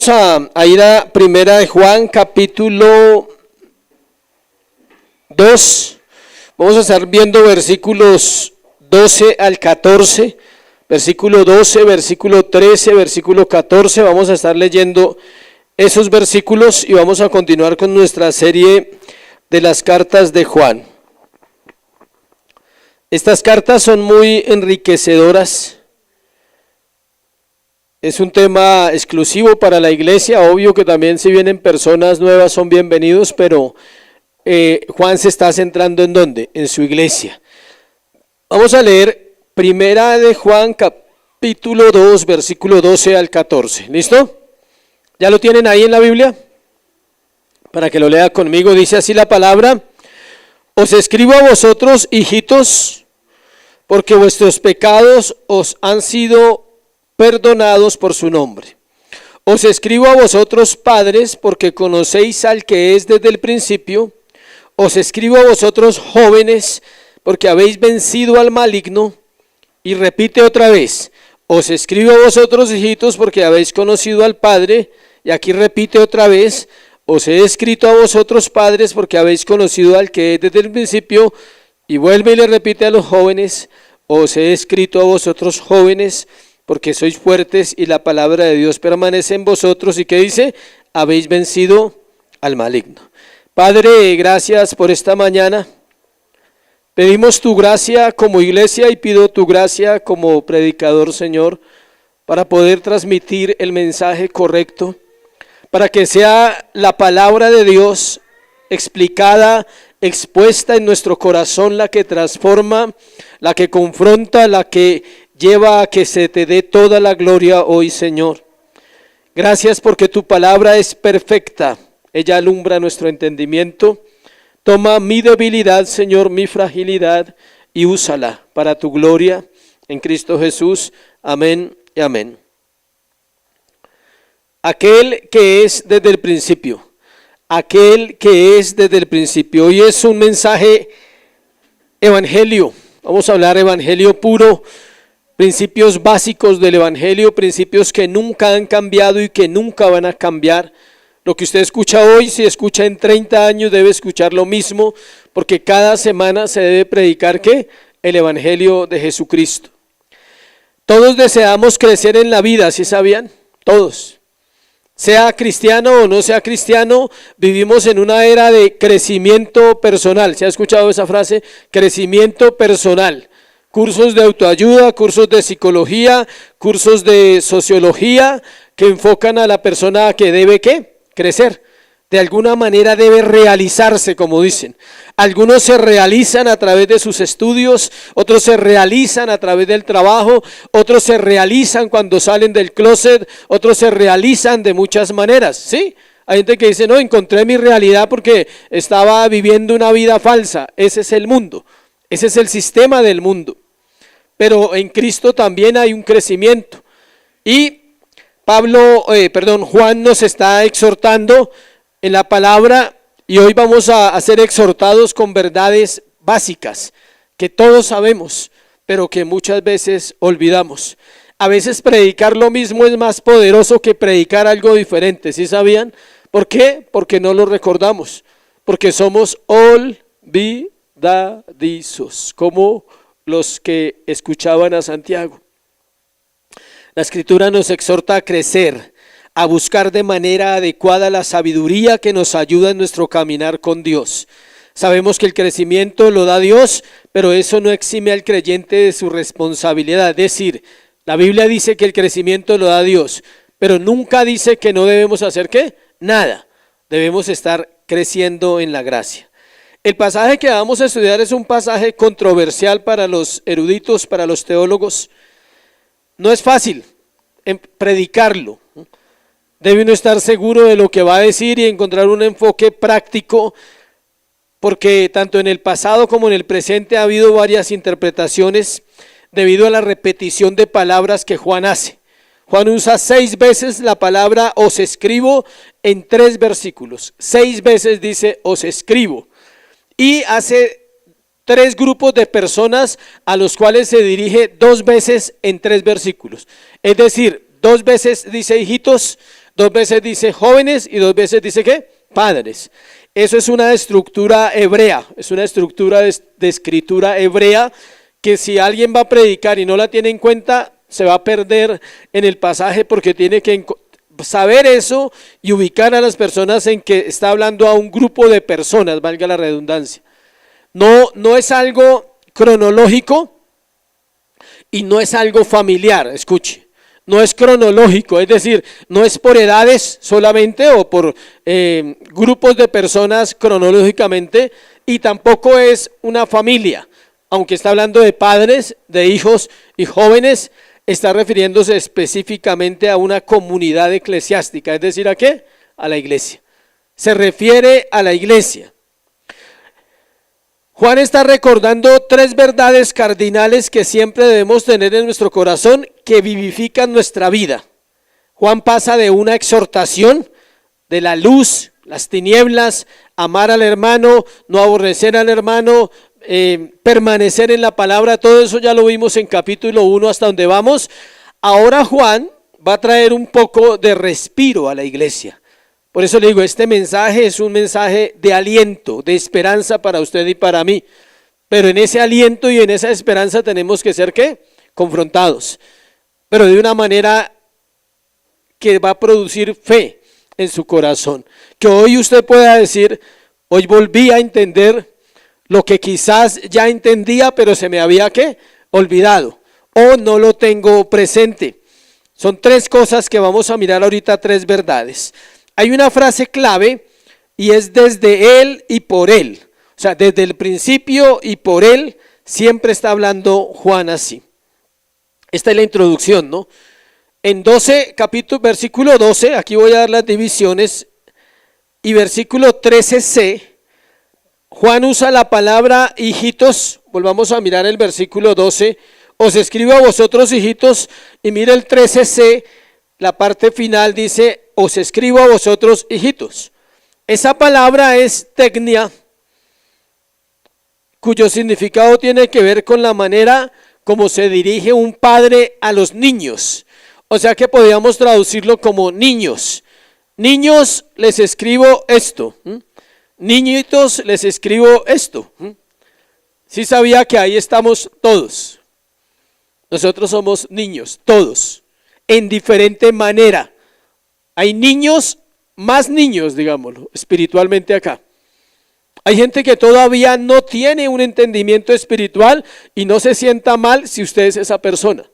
Vamos a ir a Primera de Juan, capítulo 2. Vamos a estar viendo versículos 12 al 14, versículo 12, versículo 13, versículo 14. Vamos a estar leyendo esos versículos y vamos a continuar con nuestra serie de las cartas de Juan. Estas cartas son muy enriquecedoras. Es un tema exclusivo para la iglesia, obvio que también si vienen personas nuevas son bienvenidos, pero Juan se está centrando ¿en dónde? En su iglesia. Vamos a leer Primera de Juan, capítulo 2, versículo 12 al 14. ¿Listo? ¿Ya lo tienen ahí en la Biblia? Para que lo lea conmigo, dice así la palabra: os escribo a vosotros, hijitos, porque vuestros pecados os han sido perdonados por su nombre. Os escribo a vosotros, padres, porque conocéis al que es desde el principio. Os escribo a vosotros, jóvenes, porque habéis vencido al maligno. Y repite otra vez: os escribo a vosotros, hijitos, porque habéis conocido al Padre. Y aquí repite otra vez: os he escrito a vosotros, padres, porque habéis conocido al que es desde el principio. Y vuelve y le repite a los jóvenes: os he escrito a vosotros, jóvenes, porque sois fuertes y la palabra de Dios permanece en vosotros. ¿Y qué dice? Habéis vencido al maligno. Padre, gracias por esta mañana. Pedimos tu gracia como iglesia y pido tu gracia como predicador, Señor, para poder transmitir el mensaje correcto, para que sea la palabra de Dios explicada, expuesta en nuestro corazón, la que transforma, la que confronta, la que lleva a que se te dé toda la gloria hoy, Señor. Gracias porque tu palabra es perfecta, ella alumbra nuestro entendimiento. Toma mi debilidad, Señor, mi fragilidad, y úsala para tu gloria en Cristo Jesús. Amén y amén. Aquel que es desde el principio, aquel que es desde el principio. Hoy es un mensaje evangelio, vamos a hablar evangelio puro, principios básicos del evangelio, principios que nunca han cambiado y que nunca van a cambiar. Lo que usted escucha hoy, si escucha en 30 años, debe escuchar lo mismo, porque cada semana se debe predicar ¿qué? El evangelio de Jesucristo. Todos deseamos crecer en la vida, ¿sí sabían? Todos. Sea cristiano o no sea cristiano, vivimos en una era de crecimiento personal. ¿Se ha escuchado esa frase? Crecimiento personal. Cursos de autoayuda, cursos de psicología, cursos de sociología que enfocan a la persona que debe ¿qué? Crecer. De alguna manera debe realizarse, como dicen. Algunos se realizan a través de sus estudios, otros se realizan a través del trabajo, otros se realizan cuando salen del closet, otros se realizan de muchas maneras, ¿sí? Hay gente que dice, no, encontré mi realidad porque estaba viviendo una vida falsa. Ese es el mundo, ese es el sistema del mundo. Pero en Cristo también hay un crecimiento. Y Juan nos está exhortando en la palabra, y hoy vamos a ser exhortados con verdades básicas que todos sabemos, pero que muchas veces olvidamos. A veces predicar lo mismo es más poderoso que predicar algo diferente, ¿sí sabían? ¿Por qué? Porque no lo recordamos, porque somos olvidadizos, como los que escuchaban a Santiago. La Escritura nos exhorta a crecer, a buscar de manera adecuada la sabiduría que nos ayuda en nuestro caminar con Dios. Sabemos que el crecimiento lo da Dios, pero eso no exime al creyente de su responsabilidad. Es decir, la Biblia dice que el crecimiento lo da Dios, pero nunca dice que no debemos hacer ¿qué? Nada. Debemos estar creciendo en la gracia. El pasaje que vamos a estudiar es un pasaje controversial para los eruditos, para los teólogos. No es fácil predicarlo. Debe uno estar seguro de lo que va a decir y encontrar un enfoque práctico, porque tanto en el pasado como en el presente ha habido varias interpretaciones debido a la repetición de palabras que Juan hace. Juan usa 6 veces la palabra os escribo en 3 versículos. 6 veces dice os escribo. Y hace 3 grupos de personas a los cuales se dirige 2 veces en 3 versículos. Es decir, 2 veces dice hijitos, 2 veces dice jóvenes y 2 veces dice ¿qué? Padres. Eso es una estructura hebrea, es una estructura de escritura hebrea que si alguien va a predicar y no la tiene en cuenta, se va a perder en el pasaje porque tiene que saber eso y ubicar a las personas en que está hablando a un grupo de personas, valga la redundancia. No es algo cronológico y no es algo familiar, escuche. No es cronológico, es decir, no es por edades solamente o por grupos de personas cronológicamente, y tampoco es una familia, aunque está hablando de padres, de hijos y jóvenes, está refiriéndose específicamente a una comunidad eclesiástica, es decir, ¿a qué? A la iglesia. Se refiere a la iglesia. Juan está recordando 3 verdades cardinales que siempre debemos tener en nuestro corazón que vivifican nuestra vida. Juan pasa de una exhortación de la luz, las tinieblas, amar al hermano, no aborrecer al hermano, permanecer en la palabra, todo eso ya lo vimos en capítulo 1 hasta donde vamos. Ahora Juan va a traer un poco de respiro a la iglesia. Por eso le digo, este mensaje es un mensaje de aliento, de esperanza para usted y para mí. Pero en ese aliento y en esa esperanza tenemos que ser, ¿qué? Confrontados. Pero de una manera que va a producir fe en su corazón. Que hoy usted pueda decir, hoy volví a entender lo que quizás ya entendía, pero se me había, ¿qué? Olvidado. O no lo tengo presente. Son 3 cosas que vamos a mirar ahorita, 3 verdades. Hay una frase clave y es desde Él y por Él. O sea, desde el principio y por Él siempre está hablando Juan así. Esta es la introducción, ¿no? En 12, versículo 12, aquí voy a dar las divisiones, y versículo 13c, Juan usa la palabra hijitos. Volvamos a mirar el versículo 12. Os escribo a vosotros hijitos, y mira el 13c, la parte final dice, os escribo a vosotros hijitos. Esa palabra es tecnia, cuyo significado tiene que ver con la manera como se dirige un padre a los niños. O sea que podríamos traducirlo como niños. Niños, les escribo esto. Niñitos, les escribo esto. Sí sabía que ahí estamos todos. Nosotros somos niños, todos, en diferente manera. Hay niños, más niños, digámoslo, espiritualmente acá. Hay gente que todavía no tiene un entendimiento espiritual y no se sienta mal si usted es esa persona.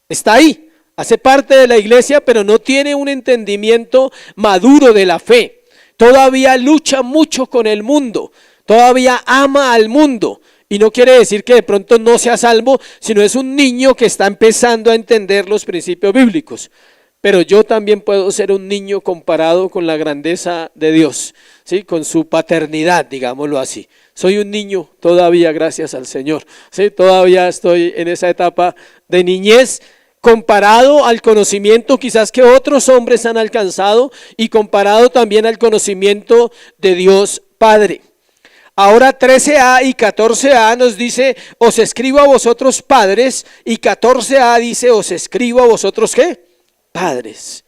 Está ahí, hace parte de la iglesia, pero no tiene un entendimiento maduro de la fe. Todavía lucha mucho con el mundo, todavía ama al mundo. Y no quiere decir que de pronto no sea salvo, sino es un niño que está empezando a entender los principios bíblicos. Pero yo también puedo ser un niño comparado con la grandeza de Dios, ¿sí? Con su paternidad, digámoslo así. Soy un niño todavía, gracias al Señor, ¿sí? Todavía estoy en esa etapa de niñez, comparado al conocimiento quizás que otros hombres han alcanzado y comparado también al conocimiento de Dios Padre. Ahora 13a y 14a nos dice, os escribo a vosotros padres, y 14a dice, os escribo a vosotros ¿qué? Padres.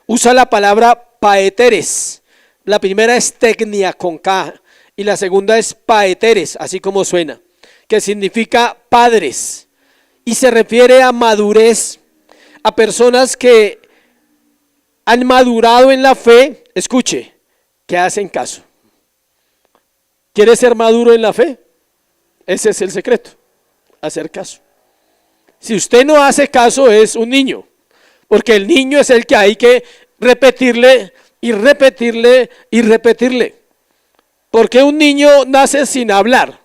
Usa la palabra paeteres. La primera es tecnia con K y la segunda es paeteres, así como suena, que significa padres y se refiere a madurez, a personas que han madurado en la fe, escuche, que hacen caso. ¿Quiere ser maduro en la fe? Ese es el secreto, hacer caso. Si usted no hace caso es un niño. Porque el niño es el que hay que repetirle y repetirle y repetirle. ¿Por qué un niño nace sin hablar?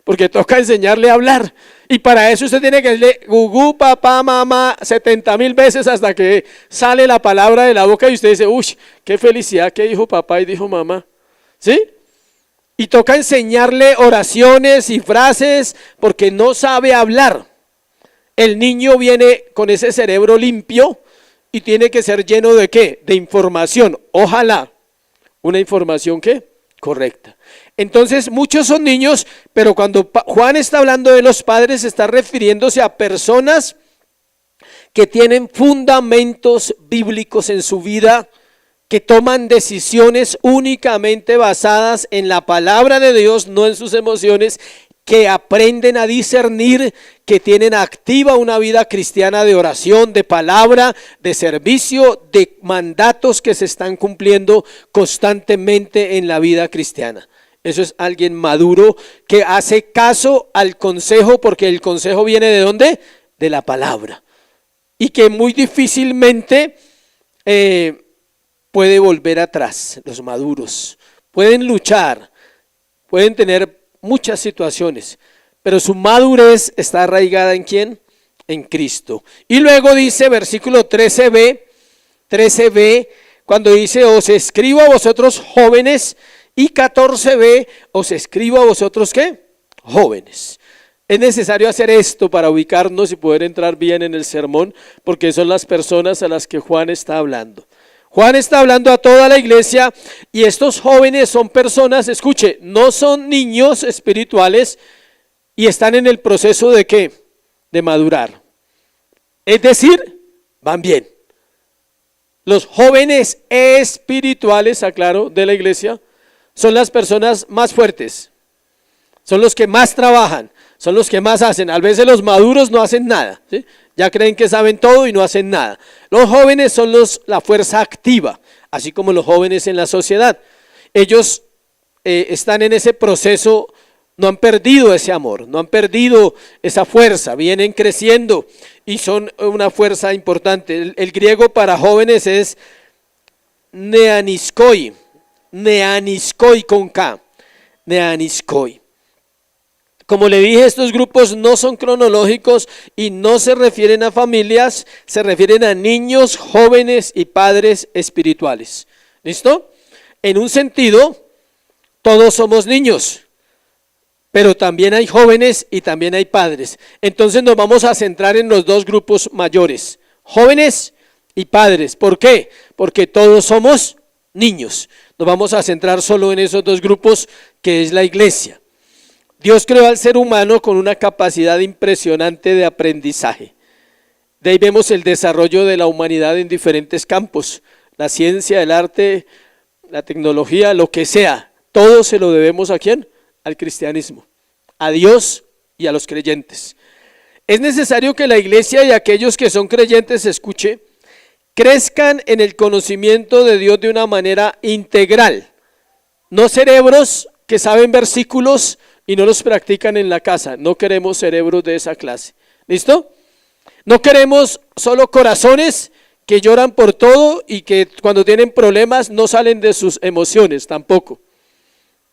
Porque toca enseñarle a hablar. Y para eso usted tiene que decirle gugú, papá, mamá 70,000 veces hasta que sale la palabra de la boca y usted dice, uy, qué felicidad que dijo papá y dijo mamá. ¿Sí? Y toca enseñarle oraciones y frases porque no sabe hablar. El niño viene con ese cerebro limpio y tiene que ser lleno de ¿qué? De información, ojalá, una información ¿qué? Correcta. Entonces muchos son niños, pero cuando Juan está hablando de los padres está refiriéndose a personas que tienen fundamentos bíblicos en su vida, que toman decisiones únicamente basadas en la palabra de Dios, no en sus emociones, que aprenden a discernir, que tienen activa una vida cristiana de oración, de palabra, de servicio, de mandatos que se están cumpliendo constantemente en la vida cristiana. Eso es alguien maduro que hace caso al consejo, porque el consejo viene ¿de dónde? De la palabra. Y que muy difícilmente puede volver atrás. Los maduros pueden luchar, pueden tener muchas situaciones, pero su madurez está arraigada ¿en quién? En Cristo. Y luego dice versículo 13b, cuando dice os escribo a vosotros jóvenes, y 14b, os escribo a vosotros ¿qué? Jóvenes. Es necesario hacer esto para ubicarnos y poder entrar bien en el sermón, porque son las personas a las que Juan está hablando. Juan está hablando a toda la iglesia y estos jóvenes son personas, escuche, no son niños espirituales y están en el proceso de ¿qué? De madurar. Es decir, van bien. Los jóvenes espirituales, aclaro, de la iglesia, son las personas más fuertes, son los que más trabajan, son los que más hacen. A veces los maduros no hacen nada, ¿sí? Ya creen que saben todo y no hacen nada. Los jóvenes son la fuerza activa, así como los jóvenes en la sociedad. Ellos están en ese proceso, no han perdido ese amor, no han perdido esa fuerza, vienen creciendo y son una fuerza importante. El griego para jóvenes es neaniskoi con K, neaniskoi. Como le dije, estos grupos no son cronológicos y no se refieren a familias, se refieren a niños, jóvenes y padres espirituales. ¿Listo? En un sentido, todos somos niños, pero también hay jóvenes y también hay padres. Entonces nos vamos a centrar en los dos grupos mayores, jóvenes y padres. ¿Por qué? Porque todos somos niños. Nos vamos a centrar solo en esos dos grupos que es la iglesia. Dios creó al ser humano con una capacidad impresionante de aprendizaje. De ahí vemos el desarrollo de la humanidad en diferentes campos, la ciencia, el arte, la tecnología, lo que sea. Todo se lo debemos ¿a quién? Al cristianismo, a Dios y a los creyentes. Es necesario que la iglesia y aquellos que son creyentes, escuche, crezcan en el conocimiento de Dios de una manera integral. No cerebros que saben versículos y no los practican en la casa. No queremos cerebros de esa clase. ¿Listo? No queremos solo corazones que lloran por todo y que cuando tienen problemas no salen de sus emociones tampoco.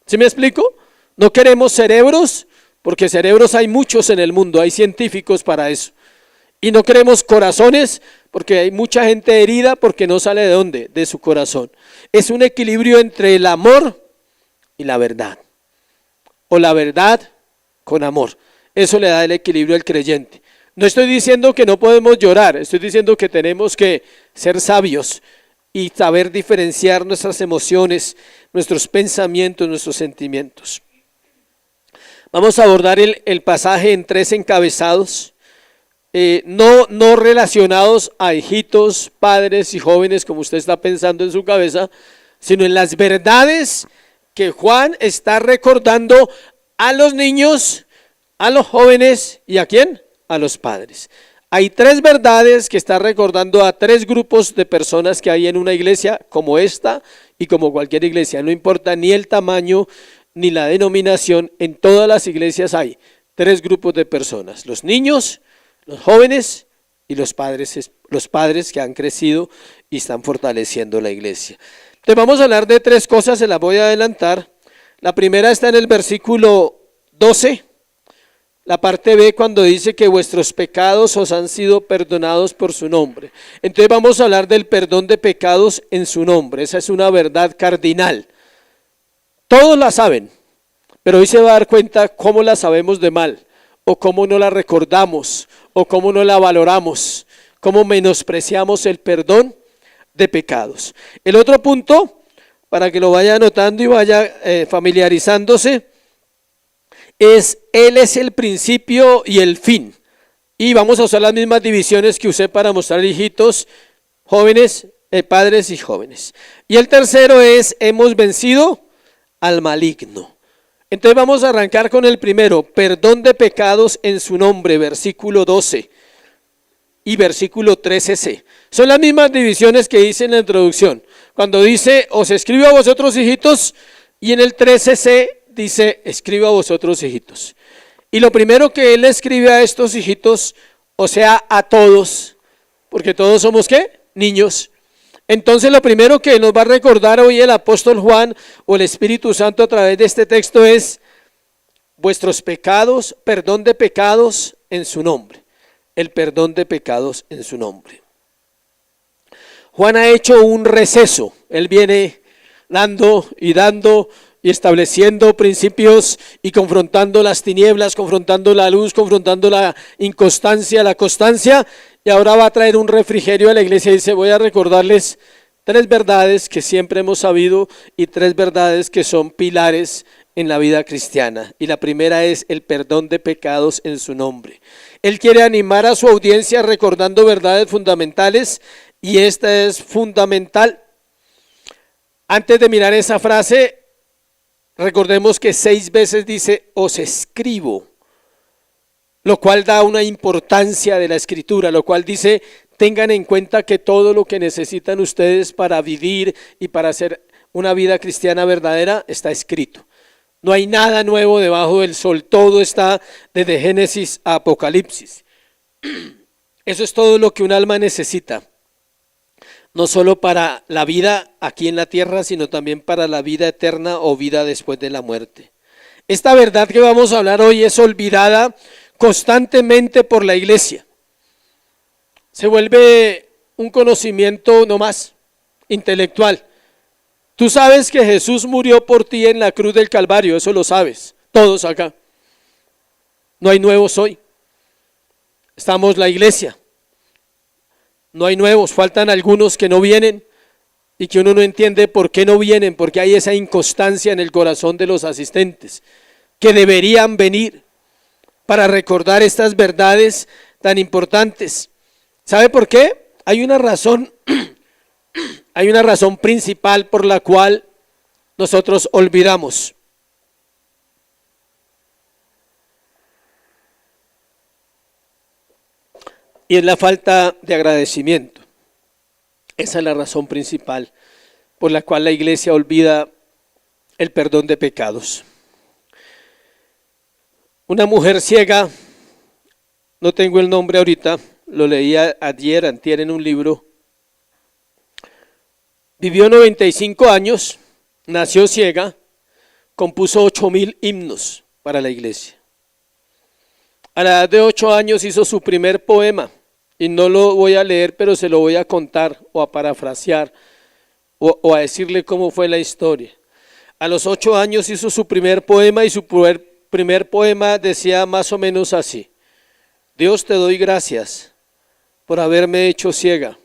¿Sí me explico? No queremos cerebros, porque cerebros hay muchos en el mundo, hay científicos para eso. Y no queremos corazones, porque hay mucha gente herida porque no sale de ¿dónde? De su corazón. Es un equilibrio entre el amor y la verdad. O la verdad con amor. Eso le da el equilibrio al creyente. No estoy diciendo que no podemos llorar, estoy diciendo que tenemos que ser sabios y saber diferenciar nuestras emociones, nuestros pensamientos, nuestros sentimientos. Vamos a abordar el pasaje en 3 encabezados, no relacionados a hijitos, padres y jóvenes como usted está pensando en su cabeza, sino en las verdades que Juan está recordando a los niños, a los jóvenes y ¿a quién? A los padres. Hay 3 verdades que está recordando a 3 grupos de personas que hay en una iglesia como esta y como cualquier iglesia. No importa ni el tamaño ni la denominación, en todas las iglesias hay 3 grupos de personas. Los niños, los jóvenes y los padres que han crecido y están fortaleciendo la iglesia. Entonces vamos a hablar de 3 cosas, se las voy a adelantar. La primera está en el versículo 12, la parte B, cuando dice que vuestros pecados os han sido perdonados por su nombre. Entonces vamos a hablar del perdón de pecados en su nombre. Esa es una verdad cardinal. Todos la saben, pero hoy se va a dar cuenta cómo la sabemos de mal, o cómo no la recordamos, o cómo no la valoramos, cómo menospreciamos el perdón de pecados. El otro punto, para que lo vaya anotando y vaya familiarizándose, es Él es el principio y el fin Y vamos a usar las mismas divisiones que usé para mostrar hijitos, jóvenes, padres y jóvenes. Y el tercero es, hemos vencido al maligno. Entonces vamos a arrancar con el primero, perdón de pecados en su nombre, versículo 12 y versículo 13c. Son las mismas divisiones que hice en la introducción. Cuando dice, os escribo a vosotros hijitos, y en el 13c dice, escribo a vosotros hijitos. Y lo primero que él escribe a estos hijitos, o sea, a todos, porque todos somos ¿qué? Niños. Entonces lo primero que nos va a recordar hoy el apóstol Juan o el Espíritu Santo a través de este texto es vuestros pecados, perdón de pecados en su nombre. El perdón de pecados en su nombre. Juan ha hecho un receso, él viene dando y estableciendo principios y confrontando las tinieblas, confrontando la luz, confrontando la inconstancia, la constancia, y ahora va a traer un refrigerio a la iglesia y dice, voy a recordarles 3 verdades que siempre hemos sabido y 3 verdades que son pilares en la vida cristiana. Y la primera es el perdón de pecados en su nombre. Él quiere animar a su audiencia recordando verdades fundamentales y esta es fundamental. Antes de mirar esa frase, recordemos que 6 veces dice, os escribo, lo cual da una importancia de la escritura, lo cual dice, tengan en cuenta que todo lo que necesitan ustedes para vivir y para hacer una vida cristiana verdadera está escrito. No hay nada nuevo debajo del sol, todo está desde Génesis a Apocalipsis. Eso es todo lo que un alma necesita. No solo para la vida aquí en la tierra, sino también para la vida eterna o vida después de la muerte. Esta verdad que vamos a hablar hoy es olvidada constantemente por la iglesia. Se vuelve un conocimiento nomás intelectual. Tú sabes que Jesús murió por ti en la cruz del Calvario, eso lo sabes, todos acá. No hay nuevos hoy. Estamos la iglesia. No hay nuevos, faltan algunos que no vienen y que uno no entiende por qué no vienen, porque hay esa inconstancia en el corazón de los asistentes, que deberían venir para recordar estas verdades tan importantes. ¿Sabe por qué? Hay una razón principal por la cual nosotros olvidamos. Y es la falta de agradecimiento. Esa es la razón principal por la cual la iglesia olvida el perdón de pecados. Una mujer ciega, no tengo el nombre ahorita, lo leía antier en un libro, vivió 95 años, nació ciega, compuso 8,000 himnos para la iglesia. A la edad de 8 años hizo su primer poema, y no lo voy a leer, pero se lo voy a contar o a parafrasear o a decirle cómo fue la historia. A los 8 años hizo su primer poema y su primer poema decía más o menos así: Dios, te doy gracias por haberme hecho ciega,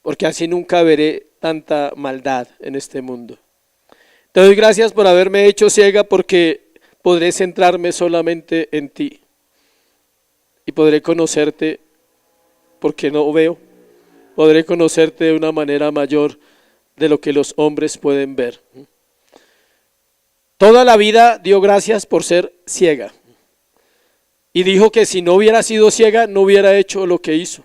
porque así nunca veré tanta maldad en este mundo. Te doy gracias por haberme hecho ciega porque podré centrarme solamente en ti y podré conocerte porque no veo, podré conocerte de una manera mayor de lo que los hombres pueden ver. Toda la vida dio gracias por ser ciega y dijo que si no hubiera sido ciega no hubiera hecho lo que hizo,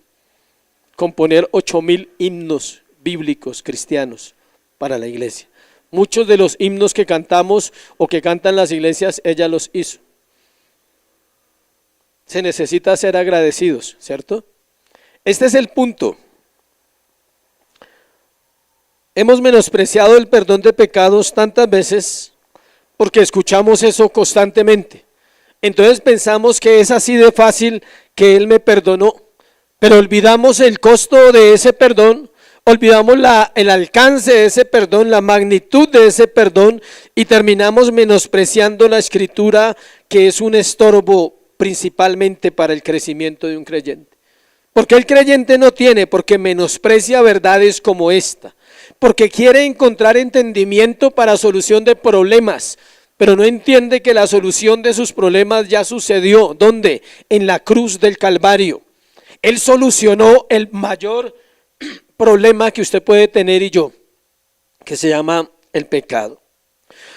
componer 8,000 himnos bíblicos cristianos para la iglesia. Muchos de los himnos que cantamos o que cantan las iglesias, ella los hizo. Se necesita ser agradecidos, ¿cierto? Este es el punto. Hemos menospreciado el perdón de pecados tantas veces porque escuchamos eso constantemente. Entonces pensamos que es así de fácil que Él me perdonó, pero olvidamos el costo de ese perdón. Olvidamos el alcance de ese perdón, la magnitud de ese perdón y terminamos menospreciando la escritura, que es un estorbo principalmente para el crecimiento de un creyente. Porque el creyente no tiene, porque menosprecia verdades como esta, porque quiere encontrar entendimiento para solución de problemas, pero no entiende que la solución de sus problemas ya sucedió. ¿Dónde? En la cruz del Calvario. Él solucionó el mayor problema que usted puede tener y yo, que se llama el pecado.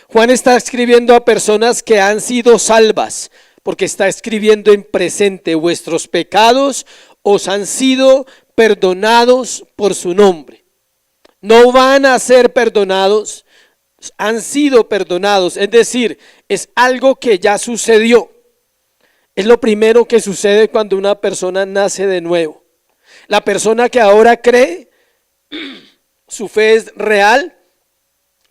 Juan está escribiendo a personas que han sido salvas, porque está escribiendo en presente: vuestros pecados os han sido perdonados por su nombre. No van a ser perdonados, han sido perdonados, es decir, es algo que ya sucedió. Es lo primero que sucede cuando una persona nace de nuevo. La persona que ahora cree, su fe es real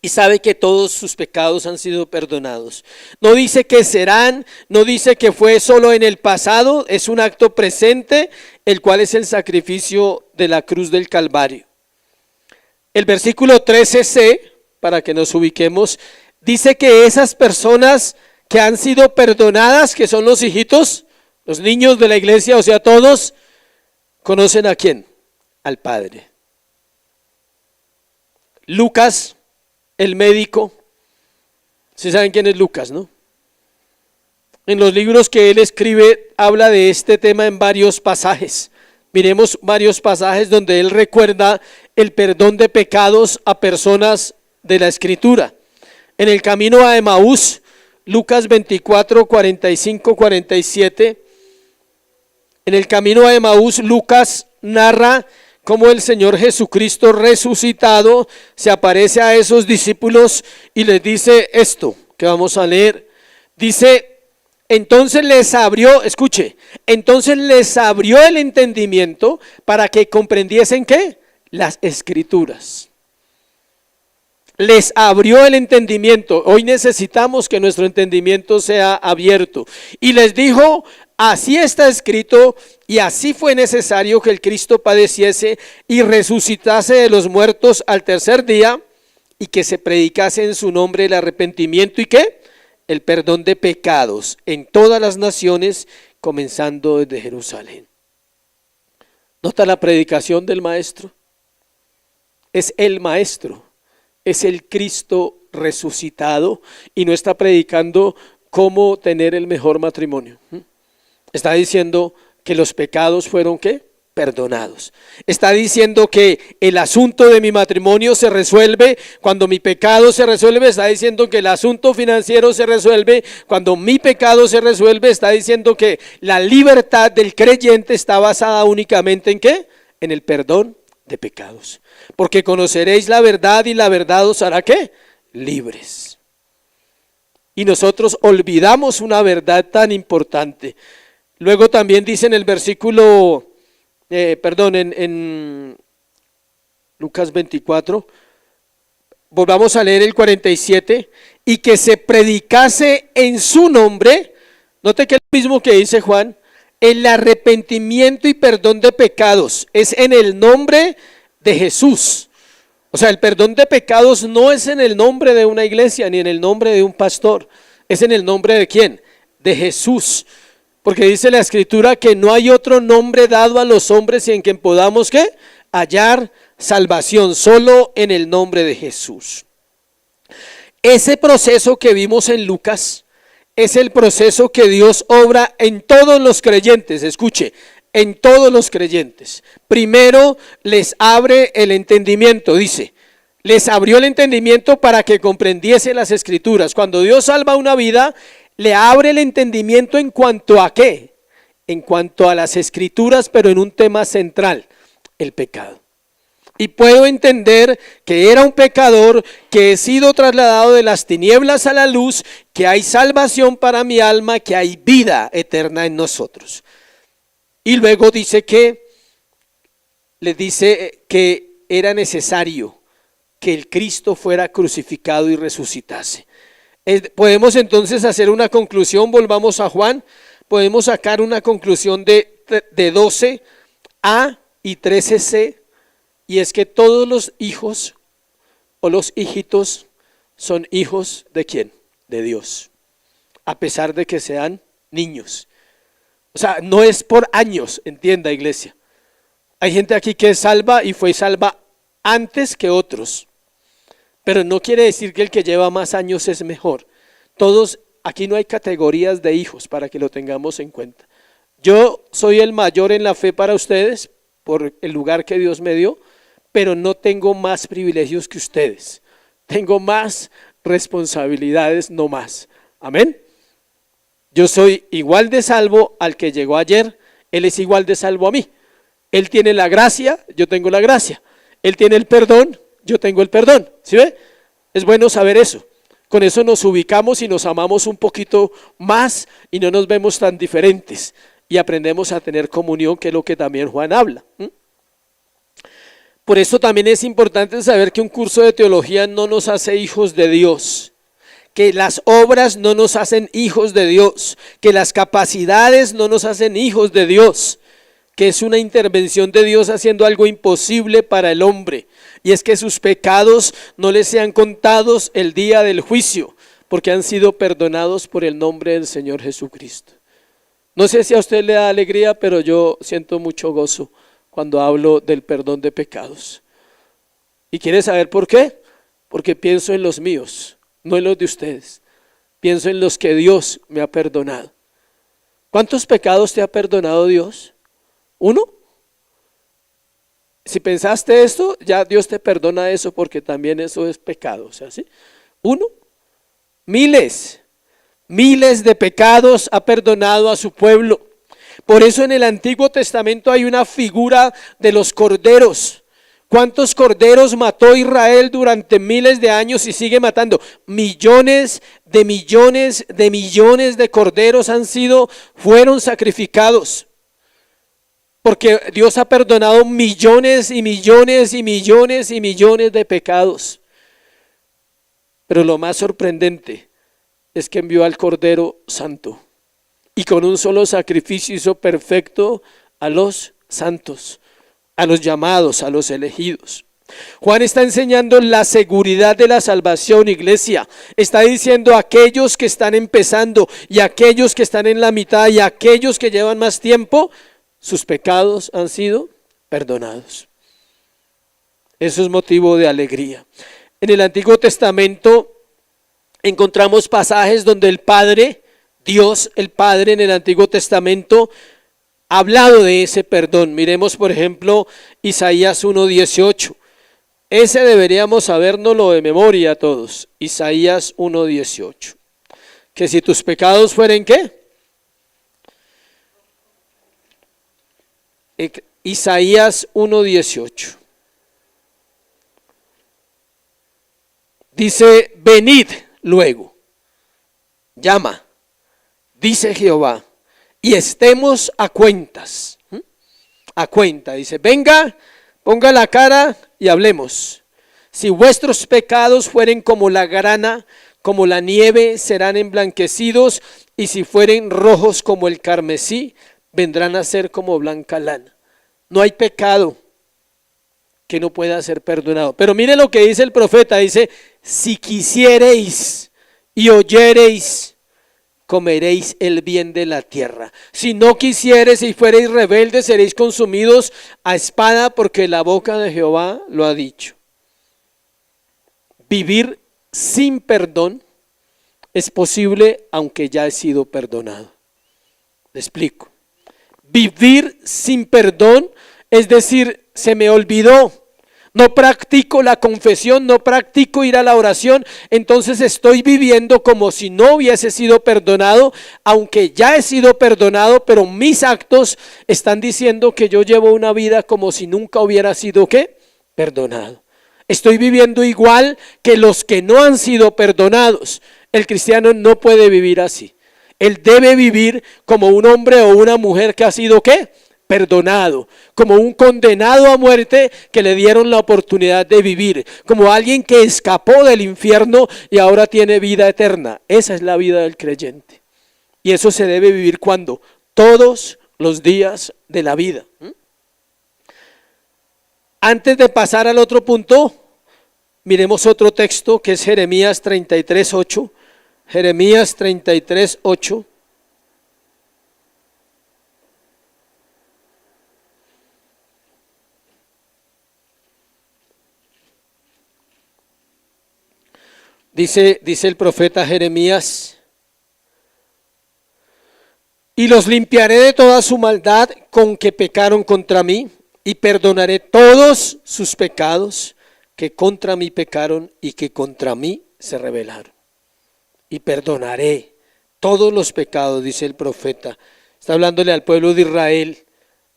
y sabe que todos sus pecados han sido perdonados. No dice que serán, no dice que fue solo en el pasado, es un acto presente, el cual es el sacrificio de la cruz del Calvario. El versículo 13c, para que nos ubiquemos, dice que esas personas que han sido perdonadas, que son los hijitos, los niños de la iglesia, o sea, todos, ¿conocen a quién? Al Padre. Lucas, el médico, ¿sí saben quién es Lucas, no? En los libros que él escribe, habla de este tema en varios pasajes. Miremos varios pasajes donde él recuerda el perdón de pecados a personas de la Escritura. En el camino a Emaús, Lucas 24, 45, 47. En el camino a Emaús, Lucas narra cómo el Señor Jesucristo resucitado se aparece a esos discípulos y les dice esto que vamos a leer. Dice: entonces les abrió, escuche, entonces les abrió el entendimiento para que comprendiesen ¿qué? Las Escrituras. Les abrió el entendimiento. Hoy necesitamos que nuestro entendimiento sea abierto. Y les dijo: así está escrito, y así fue necesario que el Cristo padeciese y resucitase de los muertos al tercer día, y que se predicase en su nombre el arrepentimiento y ¿qué? El perdón de pecados en todas las naciones, comenzando desde Jerusalén. ¿Nota la predicación del maestro? Es el maestro, es el Cristo resucitado, y no está predicando cómo tener el mejor matrimonio. Está diciendo que los pecados fueron ¿qué? Perdonados. Está diciendo que el asunto de mi matrimonio se resuelve cuando mi pecado se resuelve. Está diciendo que el asunto financiero se resuelve cuando mi pecado se resuelve. Está diciendo que la libertad del creyente está basada únicamente ¿en qué? En el perdón de pecados. Porque conoceréis la verdad y la verdad os hará ¿qué? Libres. Y nosotros olvidamos una verdad tan importante. Luego también dice en el versículo, en Lucas 24, volvamos a leer el 47, y que se predicase en su nombre, note que es lo mismo que dice Juan, el arrepentimiento y perdón de pecados, es en el nombre de Jesús. O sea, el perdón de pecados no es en el nombre de una iglesia, ni en el nombre de un pastor, es en el nombre de ¿quién? De Jesús. Porque dice la Escritura que no hay otro nombre dado a los hombres en quien podamos ¿qué? Hallar salvación, solo en el nombre de Jesús. Ese proceso que vimos en Lucas es el proceso que Dios obra en todos los creyentes. Escuche, en todos los creyentes. Primero les abre el entendimiento, dice. Les abrió el entendimiento para que comprendiese las Escrituras. Cuando Dios salva una vida, le abre el entendimiento en cuanto a ¿qué? En cuanto a las Escrituras, pero en un tema central, el pecado. Y puedo entender que era un pecador, que he sido trasladado de las tinieblas a la luz, que hay salvación para mi alma, que hay vida eterna en nosotros. Y luego dice que, les dice que era necesario que el Cristo fuera crucificado y resucitase. Podemos entonces hacer una conclusión, volvamos a Juan, podemos sacar una conclusión de 12a y 13c, y es que todos los hijos o los hijitos son hijos ¿de quién? De Dios, a pesar de que sean niños. O sea, no es por años, entienda iglesia. Hay gente aquí que es salva y fue salva antes que otros, pero no quiere decir que el que lleva más años es mejor. Todos, aquí no hay categorías de hijos para que lo tengamos en cuenta. Yo soy el mayor en la fe para ustedes por el lugar que Dios me dio, pero no tengo más privilegios que ustedes. Tengo más responsabilidades, no más. Amén. Yo soy igual de salvo al que llegó ayer, él es igual de salvo a mí. Él tiene la gracia, yo tengo la gracia. Él tiene el perdón, yo tengo el perdón. ¿Sí ve? Es bueno saber eso. Con eso nos ubicamos y nos amamos un poquito más y no nos vemos tan diferentes. Y aprendemos a tener comunión, que es lo que también Juan habla. Por eso también es importante saber que un curso de teología no nos hace hijos de Dios, que las obras no nos hacen hijos de Dios, que las capacidades no nos hacen hijos de Dios, que es una intervención de Dios haciendo algo imposible para el hombre, y es que sus pecados no les sean contados el día del juicio, porque han sido perdonados por el nombre del Señor Jesucristo. No sé si a usted le da alegría, pero yo siento mucho gozo cuando hablo del perdón de pecados. ¿Y quiere saber por qué? Porque pienso en los míos, no en los de ustedes. Pienso en los que Dios me ha perdonado. ¿Cuántos pecados te ha perdonado Dios? ¿Uno? Si pensaste esto, ya Dios te perdona eso, porque también eso es pecado. O sea, ¿sí? ¿Uno? Miles de pecados ha perdonado a su pueblo. Por eso en el Antiguo Testamento hay una figura de los corderos. ¿Cuántos corderos mató Israel durante miles de años y sigue matando? Millones de corderos fueron sacrificados. Porque Dios ha perdonado millones y millones y millones y millones de pecados. Pero lo más sorprendente es que envió al Cordero Santo. Y con un solo sacrificio hizo perfecto a los santos, a los llamados, a los elegidos. Juan está enseñando la seguridad de la salvación, iglesia. Está diciendo a aquellos que están empezando y a aquellos que están en la mitad y a aquellos que llevan más tiempo, sus pecados han sido perdonados. Eso es motivo de alegría. En el Antiguo Testamento encontramos pasajes donde el Padre, Dios el Padre en el Antiguo Testamento ha hablado de ese perdón. Miremos por ejemplo Isaías 1:18. Ese deberíamos sabérnoslo de memoria todos. Isaías 1:18. Que si tus pecados fueren ¿qué? Isaías 1:18. Dice, venid luego, llama, dice Jehová, y estemos a cuentas. A cuenta, dice, venga, ponga la cara y hablemos. Si vuestros pecados fueren como la grana, como la nieve, serán emblanquecidos, y si fueren rojos como el carmesí, vendrán a ser como blanca lana. No hay pecado que no pueda ser perdonado. Pero mire lo que dice el profeta, dice, si quisiereis y oyereis, comeréis el bien de la tierra. Si no quisiereis y fuereis rebeldes, seréis consumidos a espada, porque la boca de Jehová lo ha dicho. Vivir sin perdón es posible aunque ya he sido perdonado. Le explico. Vivir sin perdón, es decir, se me olvidó, no practico la confesión, no practico ir a la oración, entonces estoy viviendo como si no hubiese sido perdonado, aunque ya he sido perdonado, pero mis actos están diciendo que yo llevo una vida como si nunca hubiera sido ¿qué? Perdonado. Estoy viviendo igual que los que no han sido perdonados. El cristiano no puede vivir así. Él debe vivir como un hombre o una mujer que ha sido ¿qué? Perdonado, como un condenado a muerte que le dieron la oportunidad de vivir, como alguien que escapó del infierno y ahora tiene vida eterna. Esa es la vida del creyente. Y eso se debe vivir ¿cuándo? Todos los días de la vida. Antes de pasar al otro punto, miremos otro texto que es Jeremías 33:8. Jeremías 33:8. Dice el profeta Jeremías: y los limpiaré de toda su maldad con que pecaron contra mí, y perdonaré todos sus pecados que contra mí pecaron y que contra mí se rebelaron. Y perdonaré todos los pecados, dice el profeta. Está hablándole al pueblo de Israel.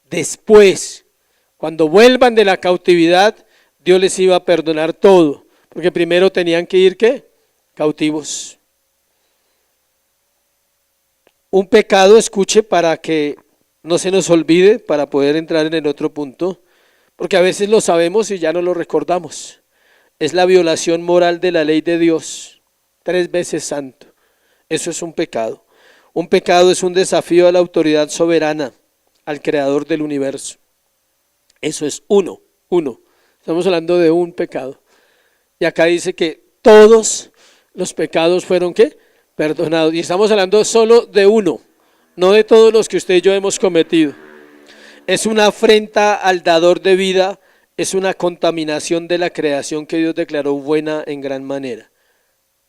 Después, cuando vuelvan de la cautividad, Dios les iba a perdonar todo, porque primero tenían que ir, ¿qué? Cautivos. Un pecado, escuche, para que no se nos olvide, para poder entrar en el otro punto, porque a veces lo sabemos y ya no lo recordamos. Es la violación moral de la ley de Dios, 3 veces santo. Eso es un pecado. Un pecado es un desafío a la autoridad soberana, al creador del universo. Eso es uno. Estamos hablando de un pecado. Y acá dice que todos los pecados fueron, ¿qué? Perdonados. Y estamos hablando solo de uno, no de todos los que usted y yo hemos cometido. Es una afrenta al dador de vida, es una contaminación de la creación que Dios declaró buena en gran manera.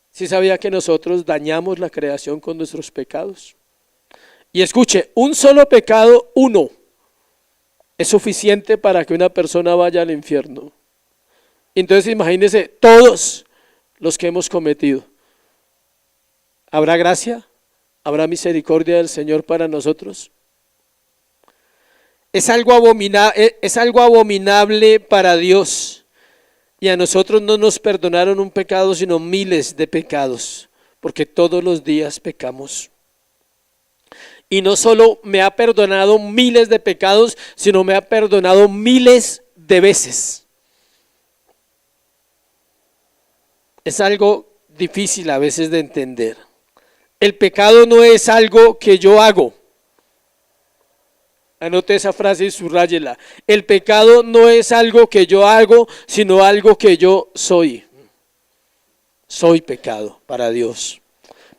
¿Sí sabía que nosotros dañamos la creación con nuestros pecados? Y escuche, un solo pecado, uno, es suficiente para que una persona vaya al infierno. Entonces imagínense todos los que hemos cometido. ¿Habrá gracia? ¿Habrá misericordia del Señor para nosotros? Es algo abominable para Dios. Y a nosotros no nos perdonaron un pecado, sino miles de pecados, porque todos los días pecamos. Y no solo me ha perdonado miles de pecados, sino me ha perdonado miles de veces. Es algo difícil a veces de entender. El pecado no es algo que yo hago. Anote esa frase y subráyela. El pecado no es algo que yo hago, sino algo que yo soy. Soy pecado para Dios.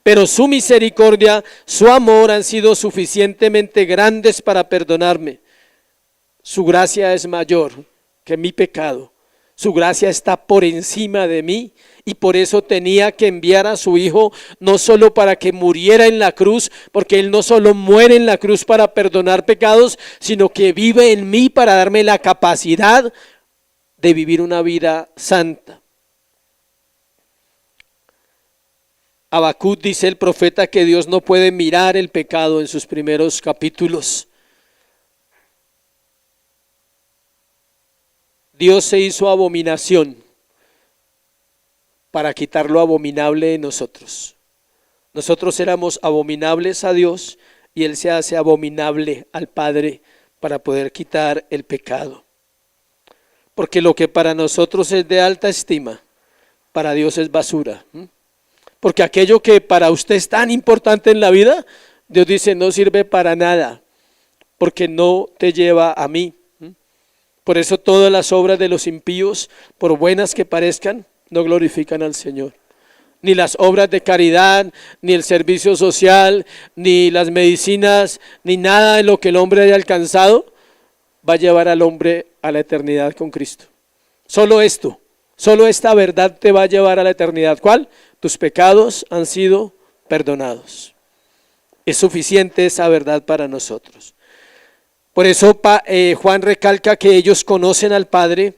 Pero su misericordia, su amor han sido suficientemente grandes para perdonarme. Su gracia es mayor que mi pecado. Su gracia está por encima de mí y por eso tenía que enviar a su Hijo, no solo para que muriera en la cruz, porque Él no solo muere en la cruz para perdonar pecados, sino que vive en mí para darme la capacidad de vivir una vida santa. Habacuc, dice el profeta, que Dios no puede mirar el pecado en sus primeros capítulos. Dios se hizo abominación para quitar lo abominable de nosotros. Nosotros éramos abominables a Dios y Él se hace abominable al Padre para poder quitar el pecado. Porque lo que para nosotros es de alta estima, para Dios es basura. Porque aquello que para usted es tan importante en la vida, Dios dice no sirve para nada, porque no te lleva a mí. Por eso todas las obras de los impíos, por buenas que parezcan, no glorifican al Señor. Ni las obras de caridad, ni el servicio social, ni las medicinas, ni nada de lo que el hombre haya alcanzado, va a llevar al hombre a la eternidad con Cristo. Solo esto, solo esta verdad te va a llevar a la eternidad. ¿Cuál? Tus pecados han sido perdonados. Es suficiente esa verdad para nosotros. Por eso Juan recalca que ellos conocen al Padre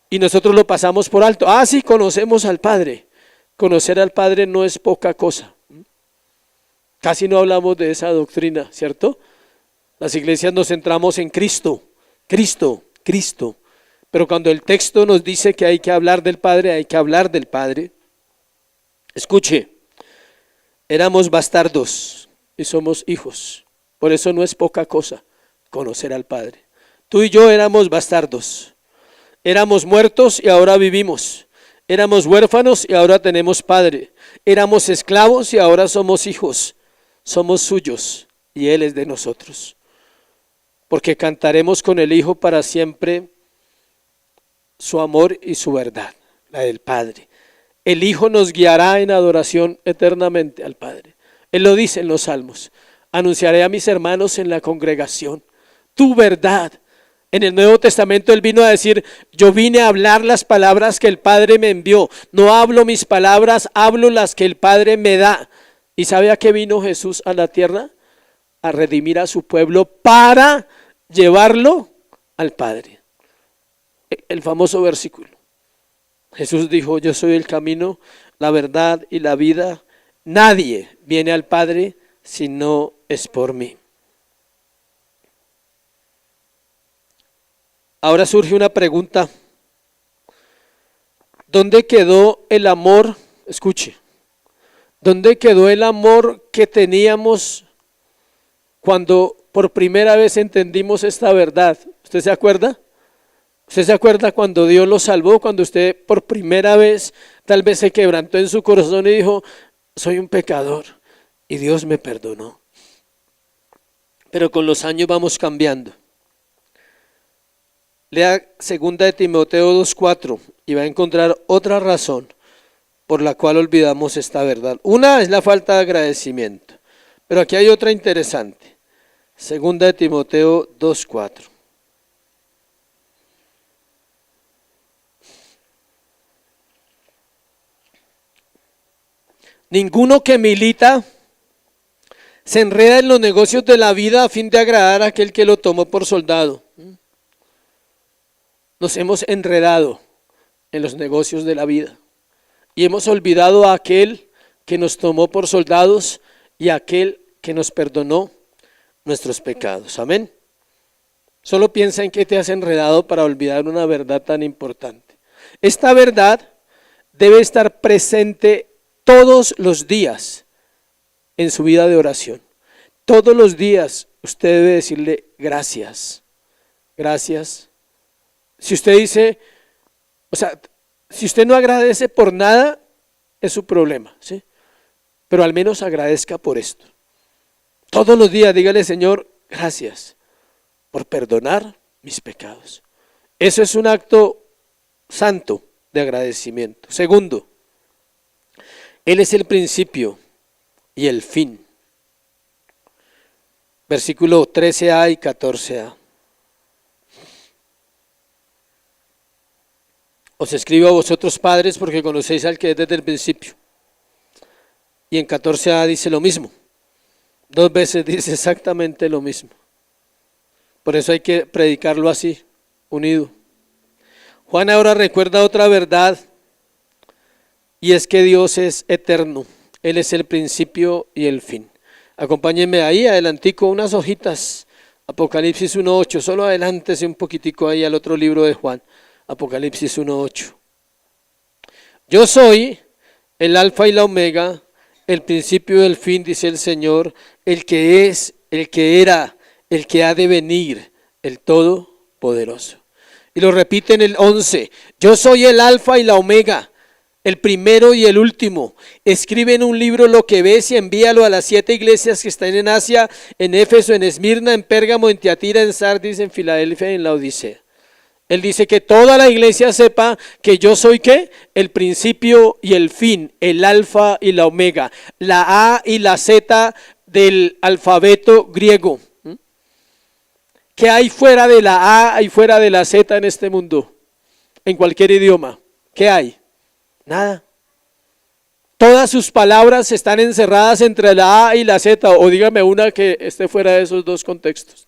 y nosotros lo pasamos por alto. Ah, sí, conocemos al Padre. Conocer al Padre no es poca cosa. Casi no hablamos de esa doctrina, ¿cierto? Las iglesias nos centramos en Cristo, Cristo, Cristo. Pero cuando el texto nos dice que hay que hablar del Padre, hay que hablar del Padre. Escuche, éramos bastardos y somos hijos. Por eso no es poca cosa conocer al Padre. Tú y yo éramos bastardos, éramos muertos y ahora vivimos, éramos huérfanos y ahora tenemos Padre, éramos esclavos y ahora somos hijos, somos suyos y Él es de nosotros. Porque cantaremos con el Hijo para siempre su amor y su verdad, la del Padre. El Hijo nos guiará en adoración eternamente al Padre. Él lo dice en los Salmos: anunciaré a mis hermanos en la congregación tu verdad. En el Nuevo Testamento Él vino a decir, yo vine a hablar las palabras que el Padre me envió. No hablo mis palabras, hablo las que el Padre me da. ¿Y sabe a qué vino Jesús a la tierra? A redimir a su pueblo para llevarlo al Padre. El famoso versículo. Jesús dijo, yo soy el camino, la verdad y la vida. Nadie viene al Padre si no es por mí. Ahora surge una pregunta. ¿Dónde quedó el amor? Escuche. ¿Dónde quedó el amor que teníamos cuando por primera vez entendimos esta verdad? ¿Usted se acuerda? ¿Usted se acuerda cuando Dios lo salvó? Cuando usted por primera vez tal vez se quebrantó en su corazón y dijo, soy un pecador y Dios me perdonó. Pero con los años vamos cambiando. Lea 2 de Timoteo 2:4 y va a encontrar otra razón por la cual olvidamos esta verdad. Una es la falta de agradecimiento, pero aquí hay otra interesante. 2 de Timoteo 2:4. Ninguno que milita se enreda en los negocios de la vida a fin de agradar a aquel que lo tomó por soldado. Nos hemos enredado en los negocios de la vida y hemos olvidado a aquel que nos tomó por soldados y a aquel que nos perdonó nuestros pecados. Amén. Solo piensa en qué te has enredado para olvidar una verdad tan importante. Esta verdad debe estar presente todos los días en su vida de oración. Todos los días usted debe decirle gracias, gracias. Si usted dice, si usted no agradece por nada, es su problema, ¿sí? Pero al menos agradezca por esto. Todos los días dígale, Señor, gracias por perdonar mis pecados. Eso es un acto santo de agradecimiento. Segundo, Él es el principio y el fin. Versículo 13a y 14a. Os escribo a vosotros padres porque conocéis al que es desde el principio. Y en 14a dice lo mismo. 2 veces dice exactamente lo mismo. Por eso hay que predicarlo así, unido. Juan ahora recuerda otra verdad, y es que Dios es eterno. Él es el principio y el fin. Acompáñenme ahí, adelantico unas hojitas. Apocalipsis 1:8, solo adelántese un poquitico ahí al otro libro de Juan. Apocalipsis 1:8. Yo soy el alfa y la omega, el principio y el fin, dice el Señor, el que es, el que era, el que ha de venir, el Todopoderoso. Y lo repite en el 11, yo soy el alfa y la omega, el primero y el último. Escribe en un libro lo que ves y envíalo a las 7 iglesias que están en Asia, en Éfeso, en Esmirna, en Pérgamo, en Tiatira, en Sardis, en Filadelfia y en Laodicea. Él dice que toda la iglesia sepa que yo soy ¿qué? El principio y el fin, el alfa y la omega, la A y la Z del alfabeto griego. ¿Qué hay fuera de la A y fuera de la Z en este mundo? En cualquier idioma. ¿Qué hay? Nada. Todas sus palabras están encerradas entre la A y la Z, o dígame una que esté fuera de esos dos contextos.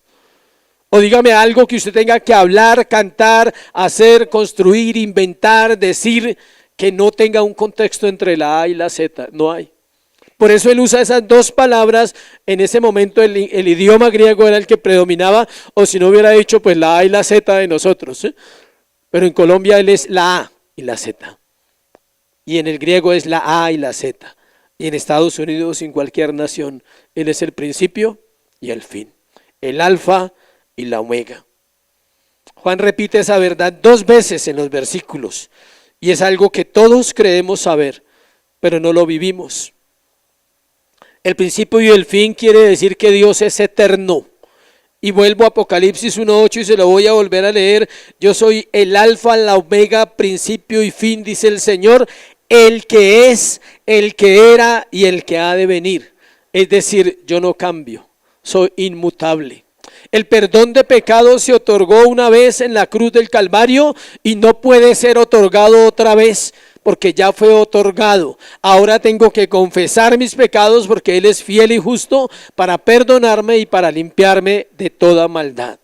O dígame algo que usted tenga que hablar, cantar, hacer, construir, inventar, decir, que no tenga un contexto entre la A y la Z. No hay. Por eso él usa esas dos palabras. En ese momento el idioma griego era el que predominaba, o si no hubiera dicho pues la A y la Z de nosotros, ¿sí? Pero en Colombia él es la A y la Z. Y en el griego es la A y la Z. Y en Estados Unidos, en cualquier nación, él es el principio y el fin. El alfa y la omega. Juan repite esa verdad 2 veces en los versículos. Y es algo que todos creemos saber, pero no lo vivimos. El principio y el fin quiere decir que Dios es eterno. Y vuelvo a Apocalipsis 1:8 y se lo voy a volver a leer. Yo soy el alfa, la omega, principio y fin, dice el Señor, el que es, el que era y el que ha de venir. Es decir, yo no cambio, soy inmutable. El perdón de pecados se otorgó una vez en la cruz del Calvario y no puede ser otorgado otra vez porque ya fue otorgado. Ahora tengo que confesar mis pecados porque Él es fiel y justo para perdonarme y para limpiarme de toda maldad.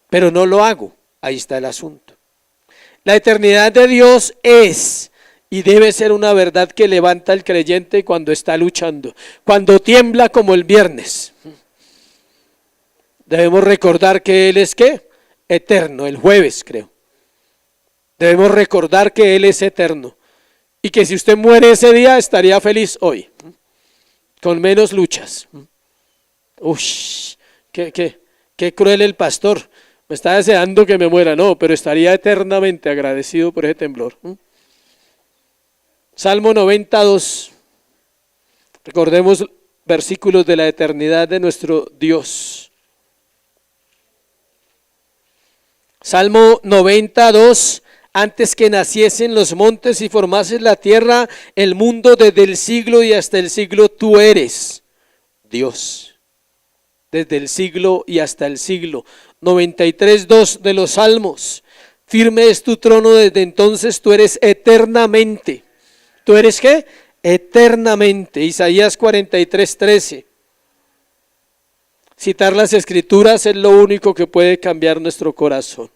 Pero no lo hago. Ahí está el asunto. La eternidad de Dios es y debe ser una verdad que levanta al creyente cuando está luchando, cuando tiembla como el viernes. Debemos recordar que Él es ¿qué? Eterno, el jueves creo. Debemos recordar que Él es eterno y que si usted muere ese día estaría feliz hoy, con menos luchas. Uy, qué cruel el pastor. Me está deseando que me muera, no, pero estaría eternamente agradecido por ese temblor. Salmo 92. Recordemos versículos de la eternidad de nuestro Dios. Salmo 92. Antes que naciesen los montes y formases la tierra, el mundo desde el siglo y hasta el siglo, tú eres Dios. Desde el siglo y hasta el siglo. 93:2 de los Salmos. Firme es tu trono desde entonces, tú eres eternamente. ¿Tú eres qué? Eternamente. Isaías 43:13. Citar las escrituras es lo único que puede cambiar nuestro corazón.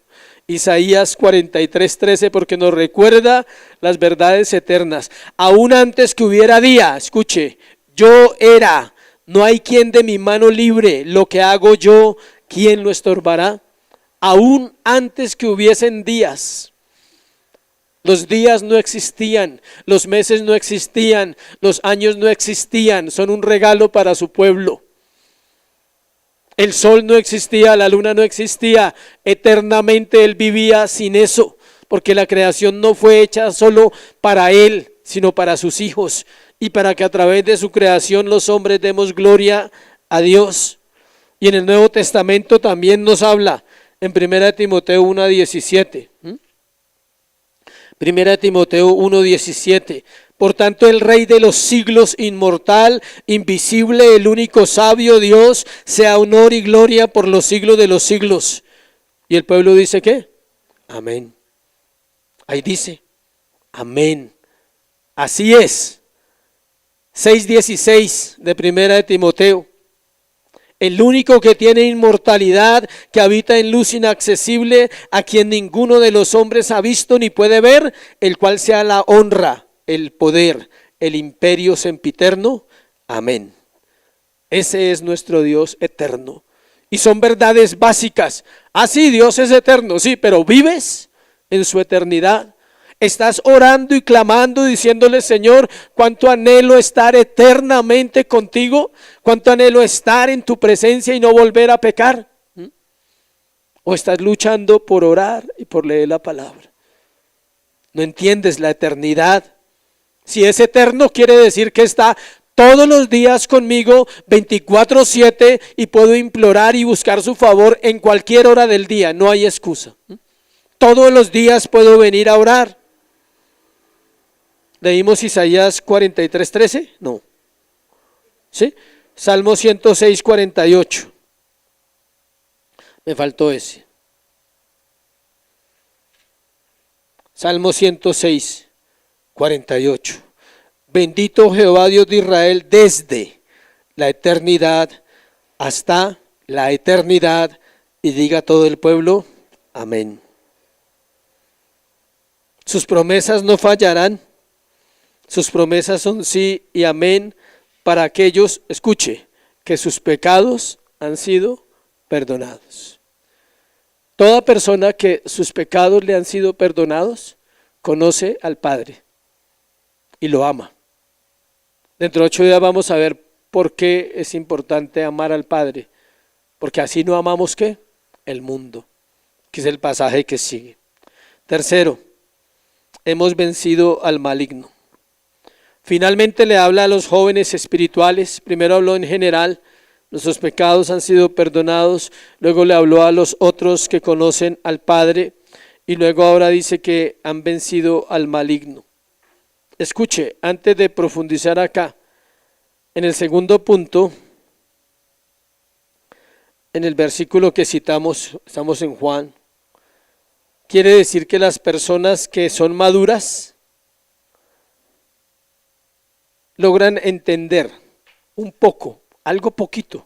Isaías 43:13, porque nos recuerda las verdades eternas. Aún antes que hubiera día, escuche, yo era, no hay quien de mi mano libre, lo que hago yo, ¿quién lo estorbará? Aún antes que hubiesen días. Los días no existían, los meses no existían, los años no existían, son un regalo para su pueblo. El sol no existía, la luna no existía, eternamente Él vivía sin eso, porque la creación no fue hecha solo para Él, sino para sus hijos, y para que a través de su creación los hombres demos gloria a Dios. Y en el Nuevo Testamento también nos habla, en 1 Timoteo 1:17. 1 Timoteo 1:17. Por tanto, el Rey de los siglos, inmortal, invisible, el único sabio Dios, sea honor y gloria por los siglos de los siglos. Y el pueblo dice ¿qué? Amén. Ahí dice, amén. Así es. 6:16 de 1 Timoteo. El único que tiene inmortalidad, que habita en luz inaccesible, a quien ninguno de los hombres ha visto ni puede ver, el cual sea la honra, el poder, el imperio sempiterno. Amén. Ese es nuestro Dios eterno. Y son verdades básicas. Ah, sí, Dios es eterno, sí, pero ¿vives en su eternidad? Estás orando y clamando, diciéndole, Señor, cuánto anhelo estar eternamente contigo, cuánto anhelo estar en tu presencia y no volver a pecar. O estás luchando por orar y por leer la palabra. No entiendes la eternidad. Si es eterno, quiere decir que está todos los días conmigo, 24/7, y puedo implorar y buscar su favor en cualquier hora del día. No hay excusa. Todos los días puedo venir a orar. ¿Leímos Isaías 43:13? No. ¿Sí? Salmo 106:48. Me faltó ese. Salmo 106:48. Bendito Jehová Dios de Israel desde la eternidad hasta la eternidad. Y diga todo el pueblo, amén. Sus promesas no fallarán. Sus promesas son sí y amén para aquellos, escuche, que sus pecados han sido perdonados. Toda persona que sus pecados le han sido perdonados, conoce al Padre y lo ama. Dentro de 8 días vamos a ver por qué es importante amar al Padre. Porque así no amamos ¿qué? El mundo, que es el pasaje que sigue. Tercero, hemos vencido al maligno. Finalmente le habla a los jóvenes espirituales. Primero habló en general, nuestros pecados han sido perdonados. Luego le habló a los otros que conocen al Padre. Y luego ahora dice que han vencido al maligno. Escuche, antes de profundizar acá, en el segundo punto, en el versículo que citamos, estamos en Juan, quiere decir que las personas que son maduras logran entender un poco, algo poquito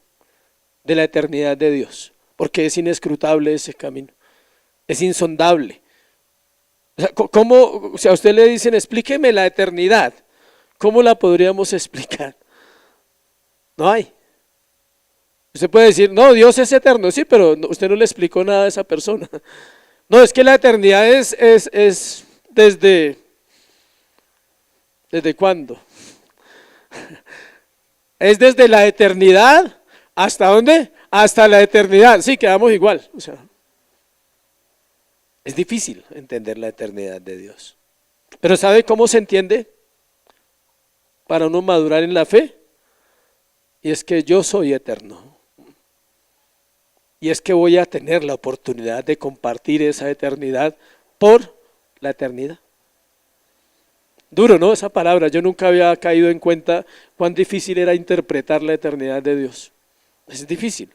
de la eternidad de Dios, porque es inescrutable ese camino, es insondable. O sea, ¿cómo, si a usted le dicen explíqueme la eternidad, cómo la podríamos explicar? No hay. Usted puede decir, no, Dios es eterno, sí, pero usted no le explicó nada a esa persona. No, es que la eternidad es ¿desde cuándo? Es desde la eternidad, ¿hasta dónde? Hasta la eternidad, sí, quedamos igual. O sea, es difícil entender la eternidad de Dios. Pero ¿sabe cómo se entiende? Para uno madurar en la fe, y es que yo soy eterno. Y es que voy a tener la oportunidad de compartir esa eternidad por la eternidad. Duro, ¿no? Esa palabra, yo nunca había caído en cuenta cuán difícil era interpretar la eternidad de Dios. Es difícil.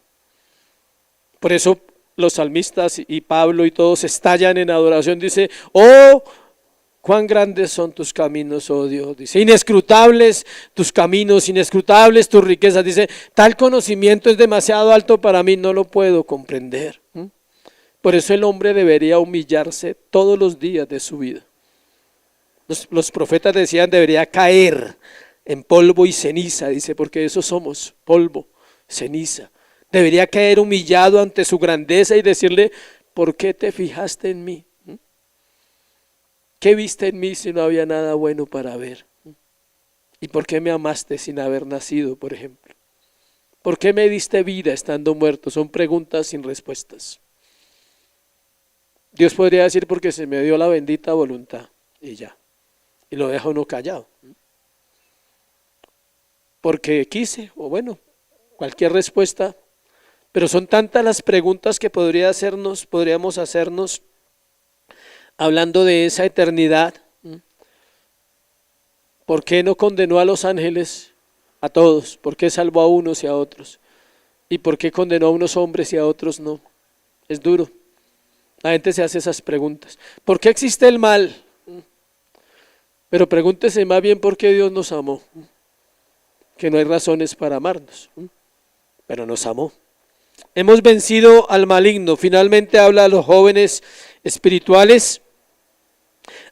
Por eso los salmistas y Pablo y todos estallan en adoración, dice, oh, cuán grandes son tus caminos, oh Dios, dice, inescrutables tus caminos, inescrutables tus riquezas, dice, tal conocimiento es demasiado alto para mí, no lo puedo comprender. Por eso el hombre debería humillarse todos los días de su vida. Los profetas decían, debería caer en polvo y ceniza, dice, porque eso somos, polvo, ceniza. Debería caer humillado ante su grandeza y decirle, ¿por qué te fijaste en mí? ¿Qué viste en mí si no había nada bueno para ver? ¿Y por qué me amaste sin haber nacido, por ejemplo? ¿Por qué me diste vida estando muerto? Son preguntas sin respuestas. Dios podría decir porque se me dio la bendita voluntad y ya. Y lo deja uno callado. Porque quise, o bueno, cualquier respuesta. Pero son tantas las preguntas que podríamos hacernos hablando de esa eternidad. ¿Por qué no condenó a los ángeles a todos? ¿Por qué salvó a unos y a otros? ¿Y por qué condenó a unos hombres y a otros no? Es duro. La gente se hace esas preguntas. ¿Por qué existe el mal? Pero pregúntese más bien por qué Dios nos amó. Que no hay razones para amarnos, pero nos amó. Hemos vencido al maligno. Finalmente habla a los jóvenes espirituales,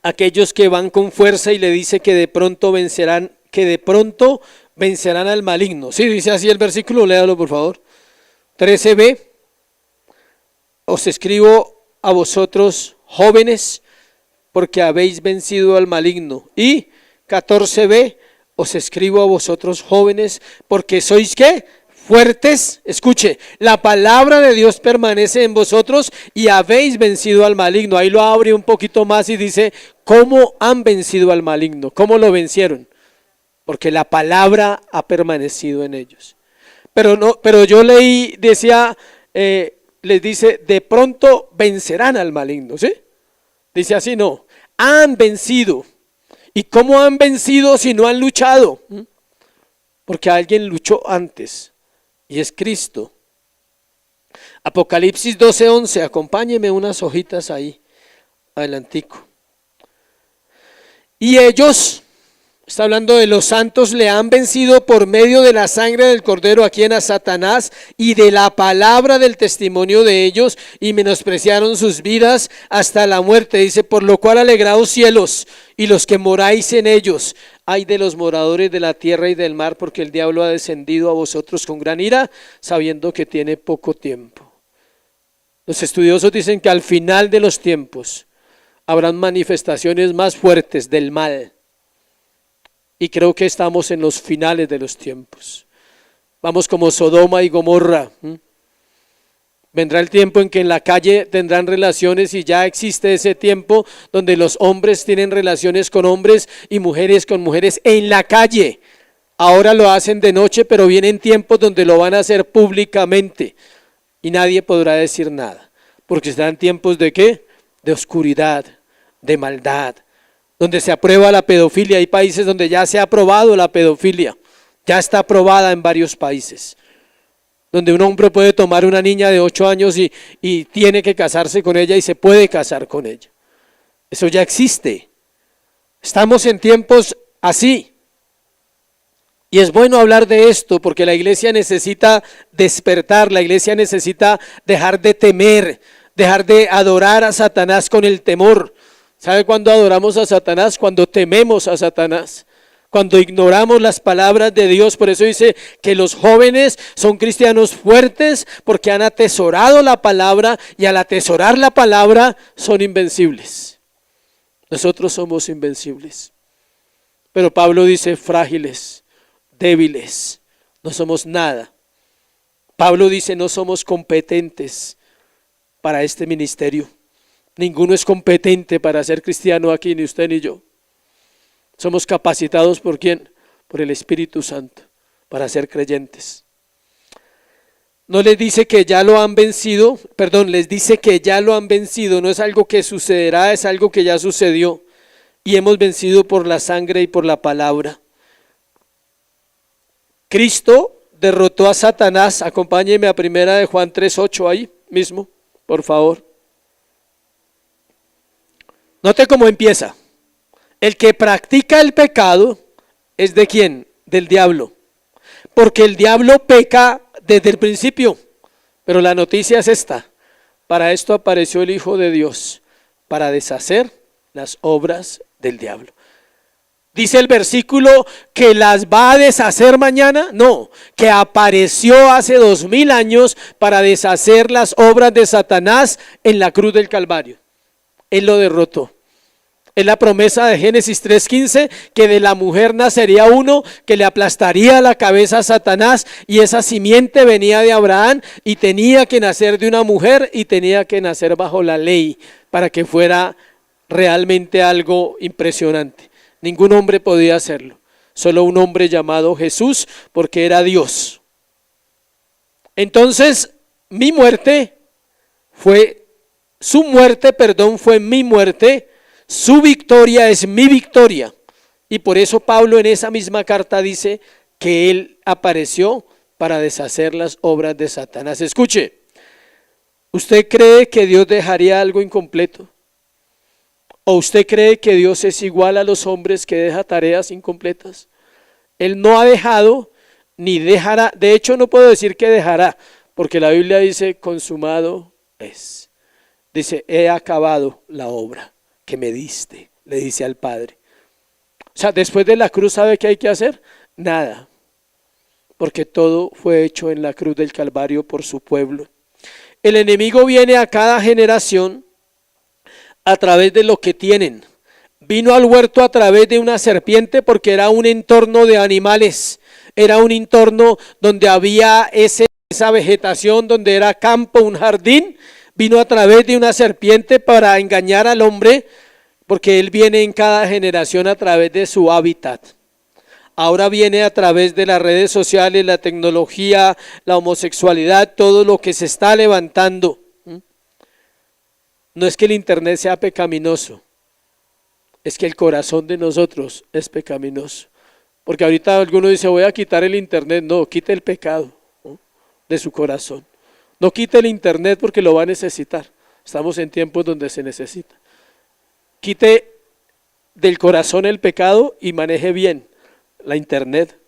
aquellos que van con fuerza, y le dice que de pronto vencerán al maligno. Sí, dice así el versículo, léalo por favor. 13b, os escribo a vosotros jóvenes, porque habéis vencido al maligno. Y 14b, os escribo a vosotros jóvenes, porque sois ¿qué? Fuertes. Escuche, la palabra de Dios permanece en vosotros y habéis vencido al maligno. Ahí lo abre un poquito más y dice, ¿cómo han vencido al maligno? ¿Cómo lo vencieron? Porque la palabra ha permanecido en ellos. Pero yo leí, decía, les dice, de pronto vencerán al maligno, ¿sí? Dice así, no, han vencido. ¿Y cómo han vencido si no han luchado? Porque alguien luchó antes, y es Cristo. Apocalipsis 12:11, acompáñeme unas hojitas ahí, adelantico. Y ellos, está hablando de los santos, le han vencido por medio de la sangre del Cordero, a quien, a Satanás, y de la palabra del testimonio de ellos, y menospreciaron sus vidas hasta la muerte. Dice, por lo cual alegraos cielos y los que moráis en ellos. Ay de los moradores de la tierra y del mar, porque el diablo ha descendido a vosotros con gran ira, sabiendo que tiene poco tiempo. Los estudiosos dicen que al final de los tiempos habrán manifestaciones más fuertes del mal. Y creo que estamos en los finales de los tiempos. Vamos como Sodoma y Gomorra. Vendrá el tiempo en que en la calle tendrán relaciones, y ya existe ese tiempo donde los hombres tienen relaciones con hombres y mujeres con mujeres en la calle. Ahora lo hacen de noche, pero vienen tiempos donde lo van a hacer públicamente y nadie podrá decir nada. Porque están tiempos de ¿qué? De oscuridad, de maldad, donde se aprueba la pedofilia. Hay países donde ya se ha aprobado la pedofilia, ya está aprobada en varios países. donde un hombre puede tomar una niña de 8 años y tiene que casarse con ella y se puede casar con ella. Eso ya existe. Estamos en tiempos así. Y es bueno hablar de esto porque la iglesia necesita despertar, la iglesia necesita dejar de temer, dejar de adorar a Satanás con el temor. ¿Sabe cuándo adoramos a Satanás? Cuando tememos a Satanás, cuando ignoramos las palabras de Dios. Por eso dice que los jóvenes son cristianos fuertes porque han atesorado la palabra y al atesorar la palabra son invencibles. Nosotros somos invencibles. Pero Pablo dice frágiles, débiles, no somos nada. Pablo dice no somos competentes para este ministerio. Ninguno es competente para ser cristiano aquí, ni usted ni yo. Somos capacitados ¿por quién? Por el Espíritu Santo, para ser creyentes. No les dice que ya lo han vencido, les dice que ya lo han vencido, no es algo que sucederá, es algo que ya sucedió. Y hemos vencido por la sangre y por la palabra. Cristo derrotó a Satanás. Acompáñeme a 1 Juan 3:8 ahí mismo, por favor. Note cómo empieza. El que practica el pecado es ¿de quién? Del diablo. Porque el diablo peca desde el principio. Pero la noticia es esta. Para esto apareció el Hijo de Dios, para deshacer las obras del diablo. Dice el versículo que las va a deshacer mañana. No, que apareció hace 2000 años para deshacer las obras de Satanás en la cruz del Calvario. Él lo derrotó. Es la promesa de Génesis 3:15 que de la mujer nacería uno que le aplastaría la cabeza a Satanás, y esa simiente venía de Abraham y tenía que nacer de una mujer y tenía que nacer bajo la ley para que fuera realmente algo impresionante. Ningún hombre podía hacerlo, solo un hombre llamado Jesús, porque era Dios. Entonces su muerte fue mi muerte. Su victoria es mi victoria. Y por eso Pablo en esa misma carta dice que él apareció para deshacer las obras de Satanás. Escuche, ¿usted cree que Dios dejaría algo incompleto? ¿O usted cree que Dios es igual a los hombres que deja tareas incompletas? Él no ha dejado ni dejará. De hecho, no puedo decir que dejará, porque la Biblia dice consumado es. Dice, he acabado la obra que me diste, le dice al Padre. O sea, después de la cruz, ¿sabe qué hay que hacer? Nada, porque todo fue hecho en la cruz del Calvario por su pueblo. El enemigo viene a cada generación a través de lo que tienen. Vino al huerto a través de una serpiente porque era un entorno de animales, era un entorno donde había esa vegetación, donde era campo, un jardín. Vino a través de una serpiente para engañar al hombre, porque él viene en cada generación a través de su hábitat. Ahora viene a través de las redes sociales, la tecnología, la homosexualidad, todo lo que se está levantando. No es que el internet sea pecaminoso, es que el corazón de nosotros es pecaminoso. Porque ahorita alguno dice, voy a quitar el internet. No, quite el pecado, ¿no?, de su corazón. No quite el internet porque lo va a necesitar. Estamos en tiempos donde se necesita. Quite del corazón el pecado y maneje bien la internet.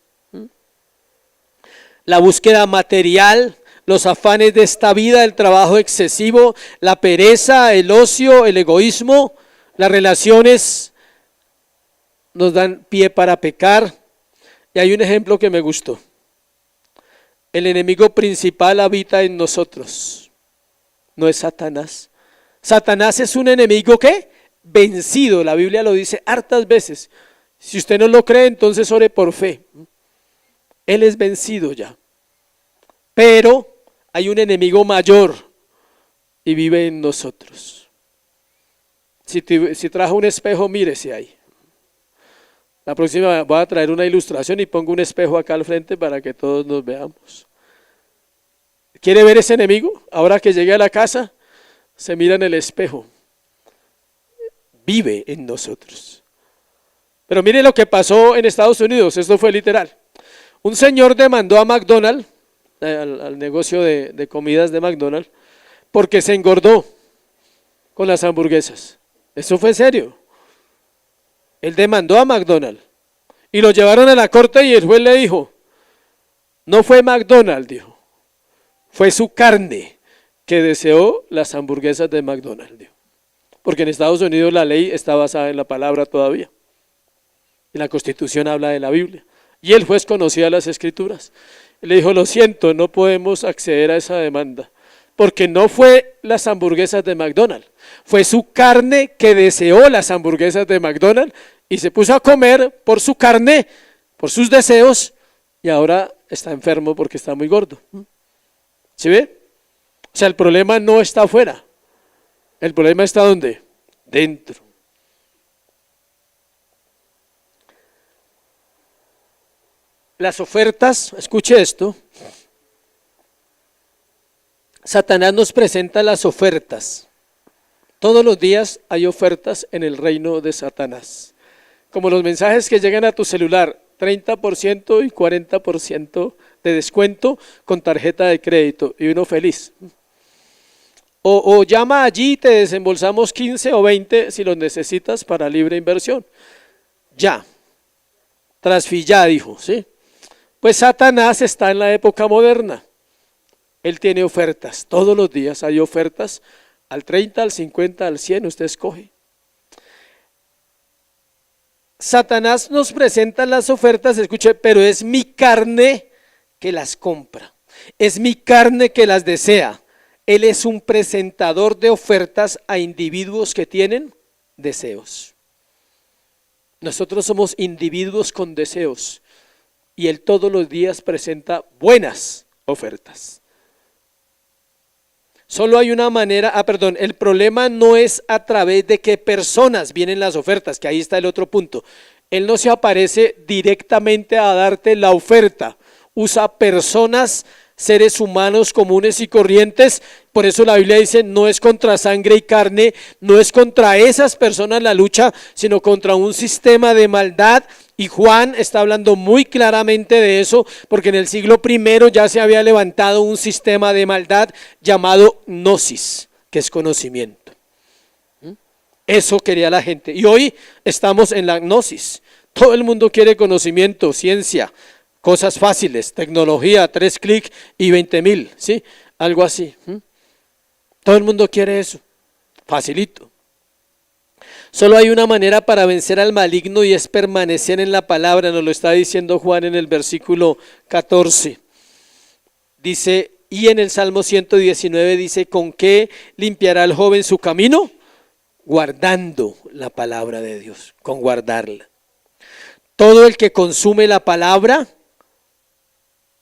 La búsqueda material, los afanes de esta vida, el trabajo excesivo, la pereza, el ocio, el egoísmo, las relaciones nos dan pie para pecar. Y hay un ejemplo que me gustó. El enemigo principal habita en nosotros, no es Satanás. Satanás es un enemigo ¿qué? Vencido, la Biblia lo dice hartas veces. Si usted no lo cree, entonces ore por fe. Él es vencido ya. Pero hay un enemigo mayor y vive en nosotros. Si trajo un espejo, mírese ahí. La próxima voy a traer una ilustración y pongo un espejo acá al frente para que todos nos veamos. ¿Quiere ver ese enemigo? Ahora que llegue a la casa, se mira en el espejo. Vive en nosotros. Pero mire lo que pasó en Estados Unidos, esto fue literal. Un señor demandó a McDonald's, al negocio de comidas de McDonald's, porque se engordó con las hamburguesas. Eso fue serio. Él demandó a McDonald's y lo llevaron a la corte y el juez le dijo, no fue McDonald's, dijo, fue su carne que deseó las hamburguesas de McDonald's, dijo. Porque en Estados Unidos la ley está basada en la palabra todavía. Y la Constitución habla de la Biblia. Y el juez conocía las Escrituras. Y le dijo, lo siento, no podemos acceder a esa demanda. Porque no fue las hamburguesas de McDonald's. Fue su carne que deseó las hamburguesas de McDonald's y se puso a comer por su carne, por sus deseos, y ahora está enfermo porque está muy gordo. ¿Sí ve? O sea, el problema no está afuera. El problema está ¿dónde? Dentro. Las ofertas, escuche esto, Satanás nos presenta las ofertas. Todos los días hay ofertas en el reino de Satanás. Como los mensajes que llegan a tu celular, 30% y 40% de descuento con tarjeta de crédito y uno feliz. O llama allí y te desembolsamos 15 o 20 si los necesitas para libre inversión. Ya, trasfillá, dijo, ¿sí? Pues Satanás está en la época moderna. Él tiene ofertas, todos los días hay ofertas, al 30, al 50, al 100, usted escoge. Satanás nos presenta las ofertas, escuche, pero es mi carne que las compra, es mi carne que las desea. Él es un presentador de ofertas a individuos que tienen deseos. Nosotros somos individuos con deseos y Él todos los días presenta buenas ofertas. Solo hay una manera, el problema no es a través de qué personas vienen las ofertas, que ahí está el otro punto. Él no se aparece directamente a darte la oferta, usa personas, seres humanos comunes y corrientes. Por eso la Biblia dice, no es contra sangre y carne, no es contra esas personas la lucha, sino contra un sistema de maldad. Y Juan está hablando muy claramente de eso, porque en el siglo I ya se había levantado un sistema de maldad llamado gnosis, que es conocimiento. Eso quería la gente. Y hoy estamos en la gnosis. Todo el mundo quiere conocimiento, ciencia, cosas fáciles, tecnología, 3 clics y 20,000, ¿sí? Algo así. Todo el mundo quiere eso, facilito. Solo hay una manera para vencer al maligno y es permanecer en la palabra, nos lo está diciendo Juan en el versículo 14. Dice, y en el Salmo 119 dice, ¿con qué limpiará el joven su camino? Guardando la palabra de Dios, con guardarla. Todo el que consume la palabra,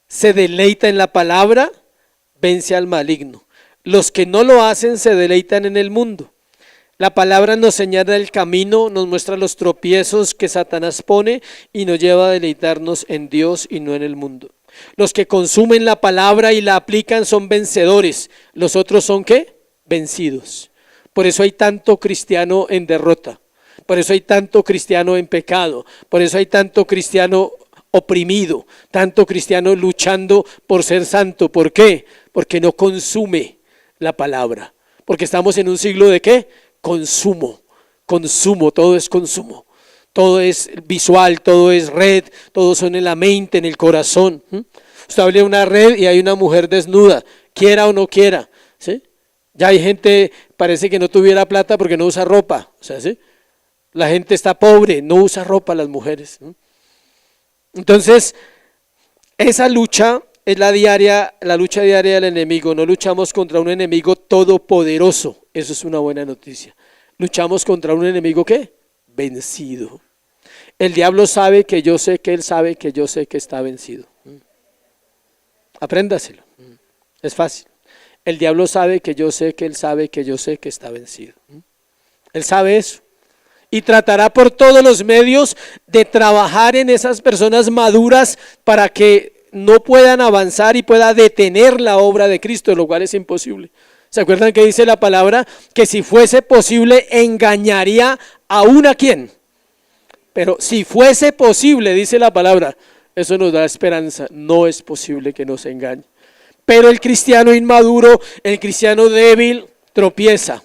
se deleita en la palabra, vence al maligno. Los que no lo hacen se deleitan en el mundo. La palabra nos señala el camino, nos muestra los tropiezos que Satanás pone y nos lleva a deleitarnos en Dios y no en el mundo. Los que consumen la palabra y la aplican son vencedores. Los otros son ¿qué? Vencidos. Por eso hay tanto cristiano en derrota. Por eso hay tanto cristiano en pecado. Por eso hay tanto cristiano oprimido, tanto cristiano luchando por ser santo. ¿Por qué? Porque no consume la palabra. Porque estamos en un siglo de ¿qué? Consumo, todo es consumo. Todo es visual, todo es red, todo son en la mente, en el corazón. Usted abre una red y hay una mujer desnuda, quiera o no quiera, ¿sí? Ya hay gente, parece que no tuviera plata porque no usa ropa, o sea, ¿sí? La gente está pobre, no usa ropa las mujeres. Entonces, esa lucha es la lucha diaria del enemigo. No luchamos contra un enemigo todopoderoso, eso es una buena noticia. Luchamos contra un enemigo ¿qué? Vencido. El diablo sabe que yo sé que él sabe que yo sé que está vencido. Apréndaselo, es fácil. El diablo sabe que yo sé que él sabe que yo sé que está vencido. Él sabe eso. Y tratará por todos los medios de trabajar en esas personas maduras para que no puedan avanzar y pueda detener la obra de Cristo, lo cual es imposible. ¿Se acuerdan que dice la palabra? Que si fuese posible engañaría aún a quién. Pero si fuese posible, dice la palabra, eso nos da esperanza. No es posible que nos engañe. Pero el cristiano inmaduro, el cristiano débil, tropieza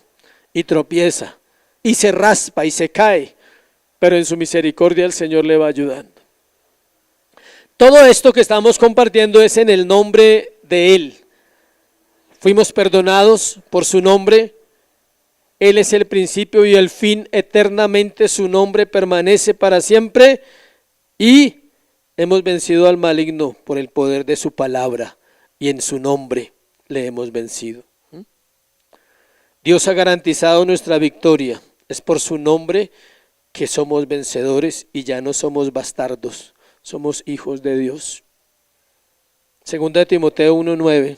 y tropieza y se raspa y se cae, pero en su misericordia el Señor le va ayudando. Todo esto que estamos compartiendo es en el nombre de Él. Fuimos perdonados por su nombre. Él es el principio y el fin, eternamente su nombre permanece para siempre y hemos vencido al maligno por el poder de su palabra y en su nombre le hemos vencido. Dios ha garantizado nuestra victoria. Es por su nombre que somos vencedores y ya no somos bastardos, somos hijos de Dios. Segunda de Timoteo 1:9.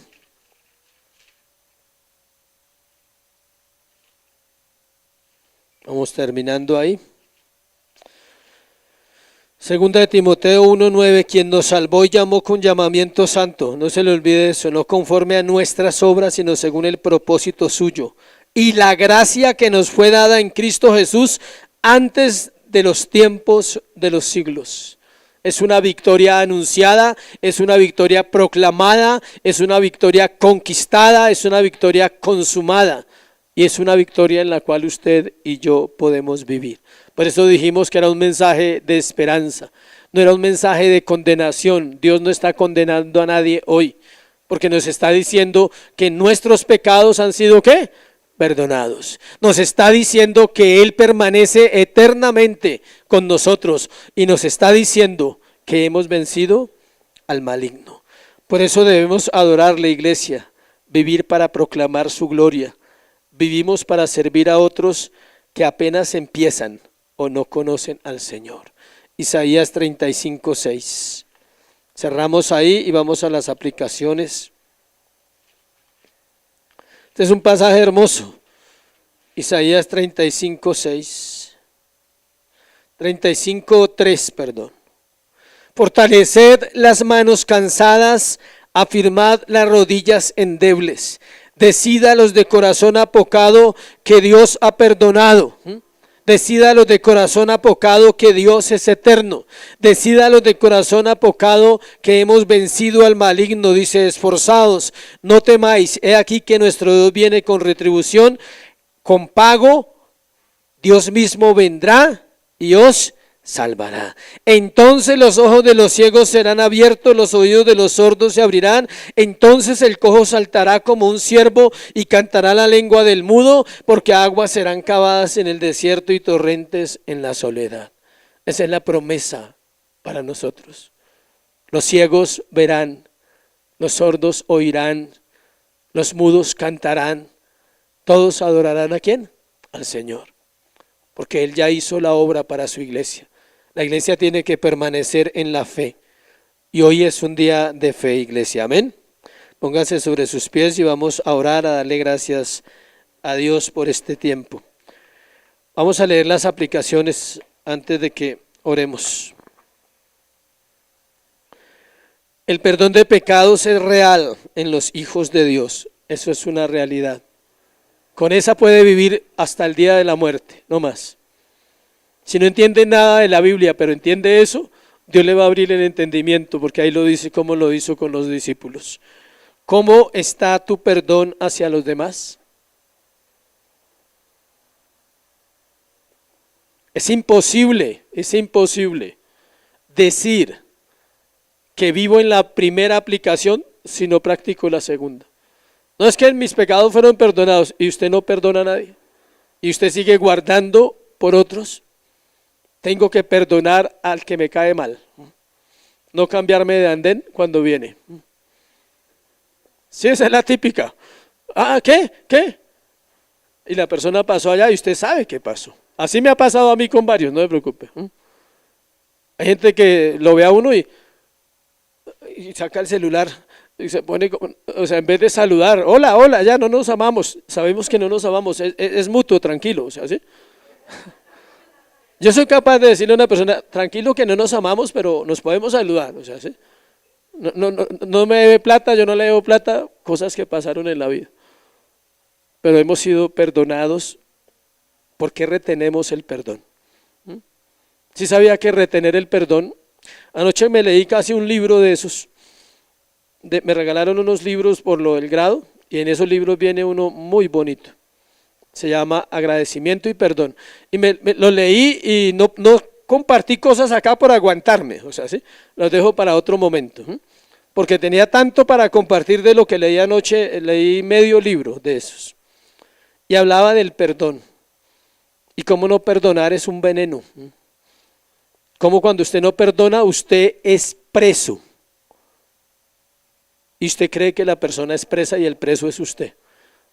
Vamos terminando ahí. Segunda de Timoteo 1:9, quien nos salvó y llamó con llamamiento santo, no se le olvide eso, no conforme a nuestras obras, sino según el propósito suyo, y la gracia que nos fue dada en Cristo Jesús antes de los tiempos de los siglos. Es una victoria anunciada, es una victoria proclamada, es una victoria conquistada, es una victoria consumada. Y es una victoria en la cual usted y yo podemos vivir. Por eso dijimos que era un mensaje de esperanza, no era un mensaje de condenación. Dios no está condenando a nadie hoy, porque nos está diciendo que nuestros pecados han sido ¿qué? Perdonados. Nos está diciendo que Él permanece eternamente con nosotros y nos está diciendo que hemos vencido al maligno. Por eso debemos adorar la iglesia, vivir para proclamar su gloria. Vivimos para servir a otros que apenas empiezan o no conocen al Señor. Isaías 35:6. Cerramos ahí y vamos a las aplicaciones. Este es un pasaje hermoso. Isaías 35:6. 35:3, perdón. Fortaleced las manos cansadas, afirmad las rodillas endebles. Decida los de corazón apocado que Dios ha perdonado. Decida los de corazón apocado que Dios es eterno. Decida los de corazón apocado que hemos vencido al maligno. Dice, esforzados, no temáis. He aquí que nuestro Dios viene con retribución, con pago. Dios mismo vendrá y os salvará. Entonces los ojos de los ciegos serán abiertos, los oídos de los sordos se abrirán. Entonces el cojo saltará como un ciervo y cantará la lengua del mudo, porque aguas serán cavadas en el desierto y torrentes en la soledad. Esa es la promesa para nosotros. Los ciegos verán, los sordos oirán, los mudos cantarán. Todos adorarán ¿a quién? Al Señor, porque Él ya hizo la obra para su iglesia. La iglesia tiene que permanecer en la fe. Y hoy es un día de fe, iglesia. Amén. Pónganse sobre sus pies y vamos a orar, a darle gracias a Dios por este tiempo. Vamos a leer las aplicaciones antes de que oremos. El perdón de pecados es real en los hijos de Dios. Eso es una realidad. Con esa puede vivir hasta el día de la muerte, no más. Si no entiende nada de la Biblia, pero entiende eso, Dios le va a abrir el entendimiento, porque ahí lo dice como lo hizo con los discípulos. ¿Cómo está tu perdón hacia los demás? Es imposible decir que vivo en la primera aplicación si no practico la segunda. No es que mis pecados fueron perdonados y usted no perdona a nadie y usted sigue guardando por otros. Tengo que perdonar al que me cae mal, no cambiarme de andén cuando viene. Sí, esa es la típica. ¿Qué? Y la persona pasó allá y usted sabe qué pasó. Así me ha pasado a mí con varios, no se preocupe. Hay gente que lo ve a uno y saca el celular y se pone, o sea, en vez de saludar, hola, ya no nos amamos. Sabemos que no nos amamos, es mutuo, tranquilo, o sea, ¿sí? Yo soy capaz de decirle a una persona, tranquilo que no nos amamos, pero nos podemos saludar, o sea, ¿sí? No me debe plata, yo no le debo plata, cosas que pasaron en la vida. Pero hemos sido perdonados. ¿Por qué retenemos el perdón? ¿Sí sabía que retener el perdón? Anoche me leí casi un libro de esos me regalaron unos libros por lo del grado y en esos libros viene uno muy bonito. Se llama Agradecimiento y Perdón. Y lo leí y no compartí cosas acá por aguantarme, o sea, ¿sí? Los dejo para otro momento. Porque tenía tanto para compartir de lo que leí anoche, leí medio libro de esos. Y hablaba del perdón. Y cómo no perdonar es un veneno. Como cuando usted no perdona, usted es preso. Y usted cree que la persona es presa y el preso es usted.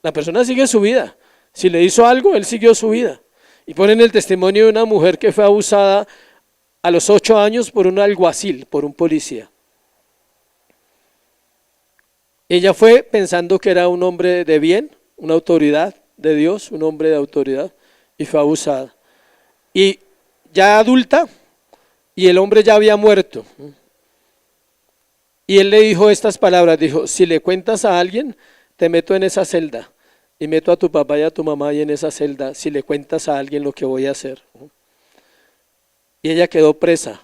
La persona sigue su vida. Si le hizo algo, él siguió su vida. Y ponen el testimonio de una mujer que fue abusada a los 8 años por un alguacil, por un policía. Ella fue pensando que era un hombre de bien, una autoridad de Dios, un hombre de autoridad, y fue abusada. Y ya adulta, y el hombre ya había muerto. Y él le dijo estas palabras, dijo, si le cuentas a alguien, te meto en esa celda. Y meto a tu papá y a tu mamá y en esa celda, si le cuentas a alguien lo que voy a hacer. Y ella quedó presa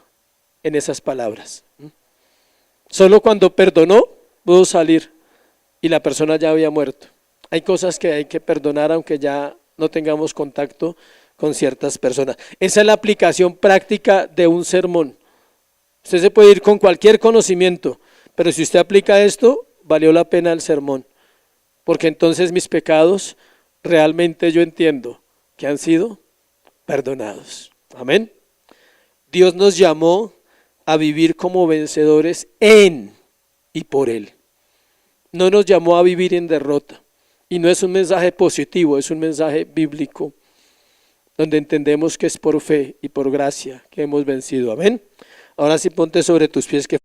en esas palabras. Solo cuando perdonó, pudo salir y la persona ya había muerto. Hay cosas que hay que perdonar aunque ya no tengamos contacto con ciertas personas. Esa es la aplicación práctica de un sermón. Usted se puede ir con cualquier conocimiento, pero si usted aplica esto, valió la pena el sermón. Porque entonces mis pecados realmente yo entiendo que han sido perdonados. Amén. Dios nos llamó a vivir como vencedores en y por Él. No nos llamó a vivir en derrota. Y no es un mensaje positivo, es un mensaje bíblico, donde entendemos que es por fe y por gracia que hemos vencido. Amén. Ahora sí ponte sobre tus pies que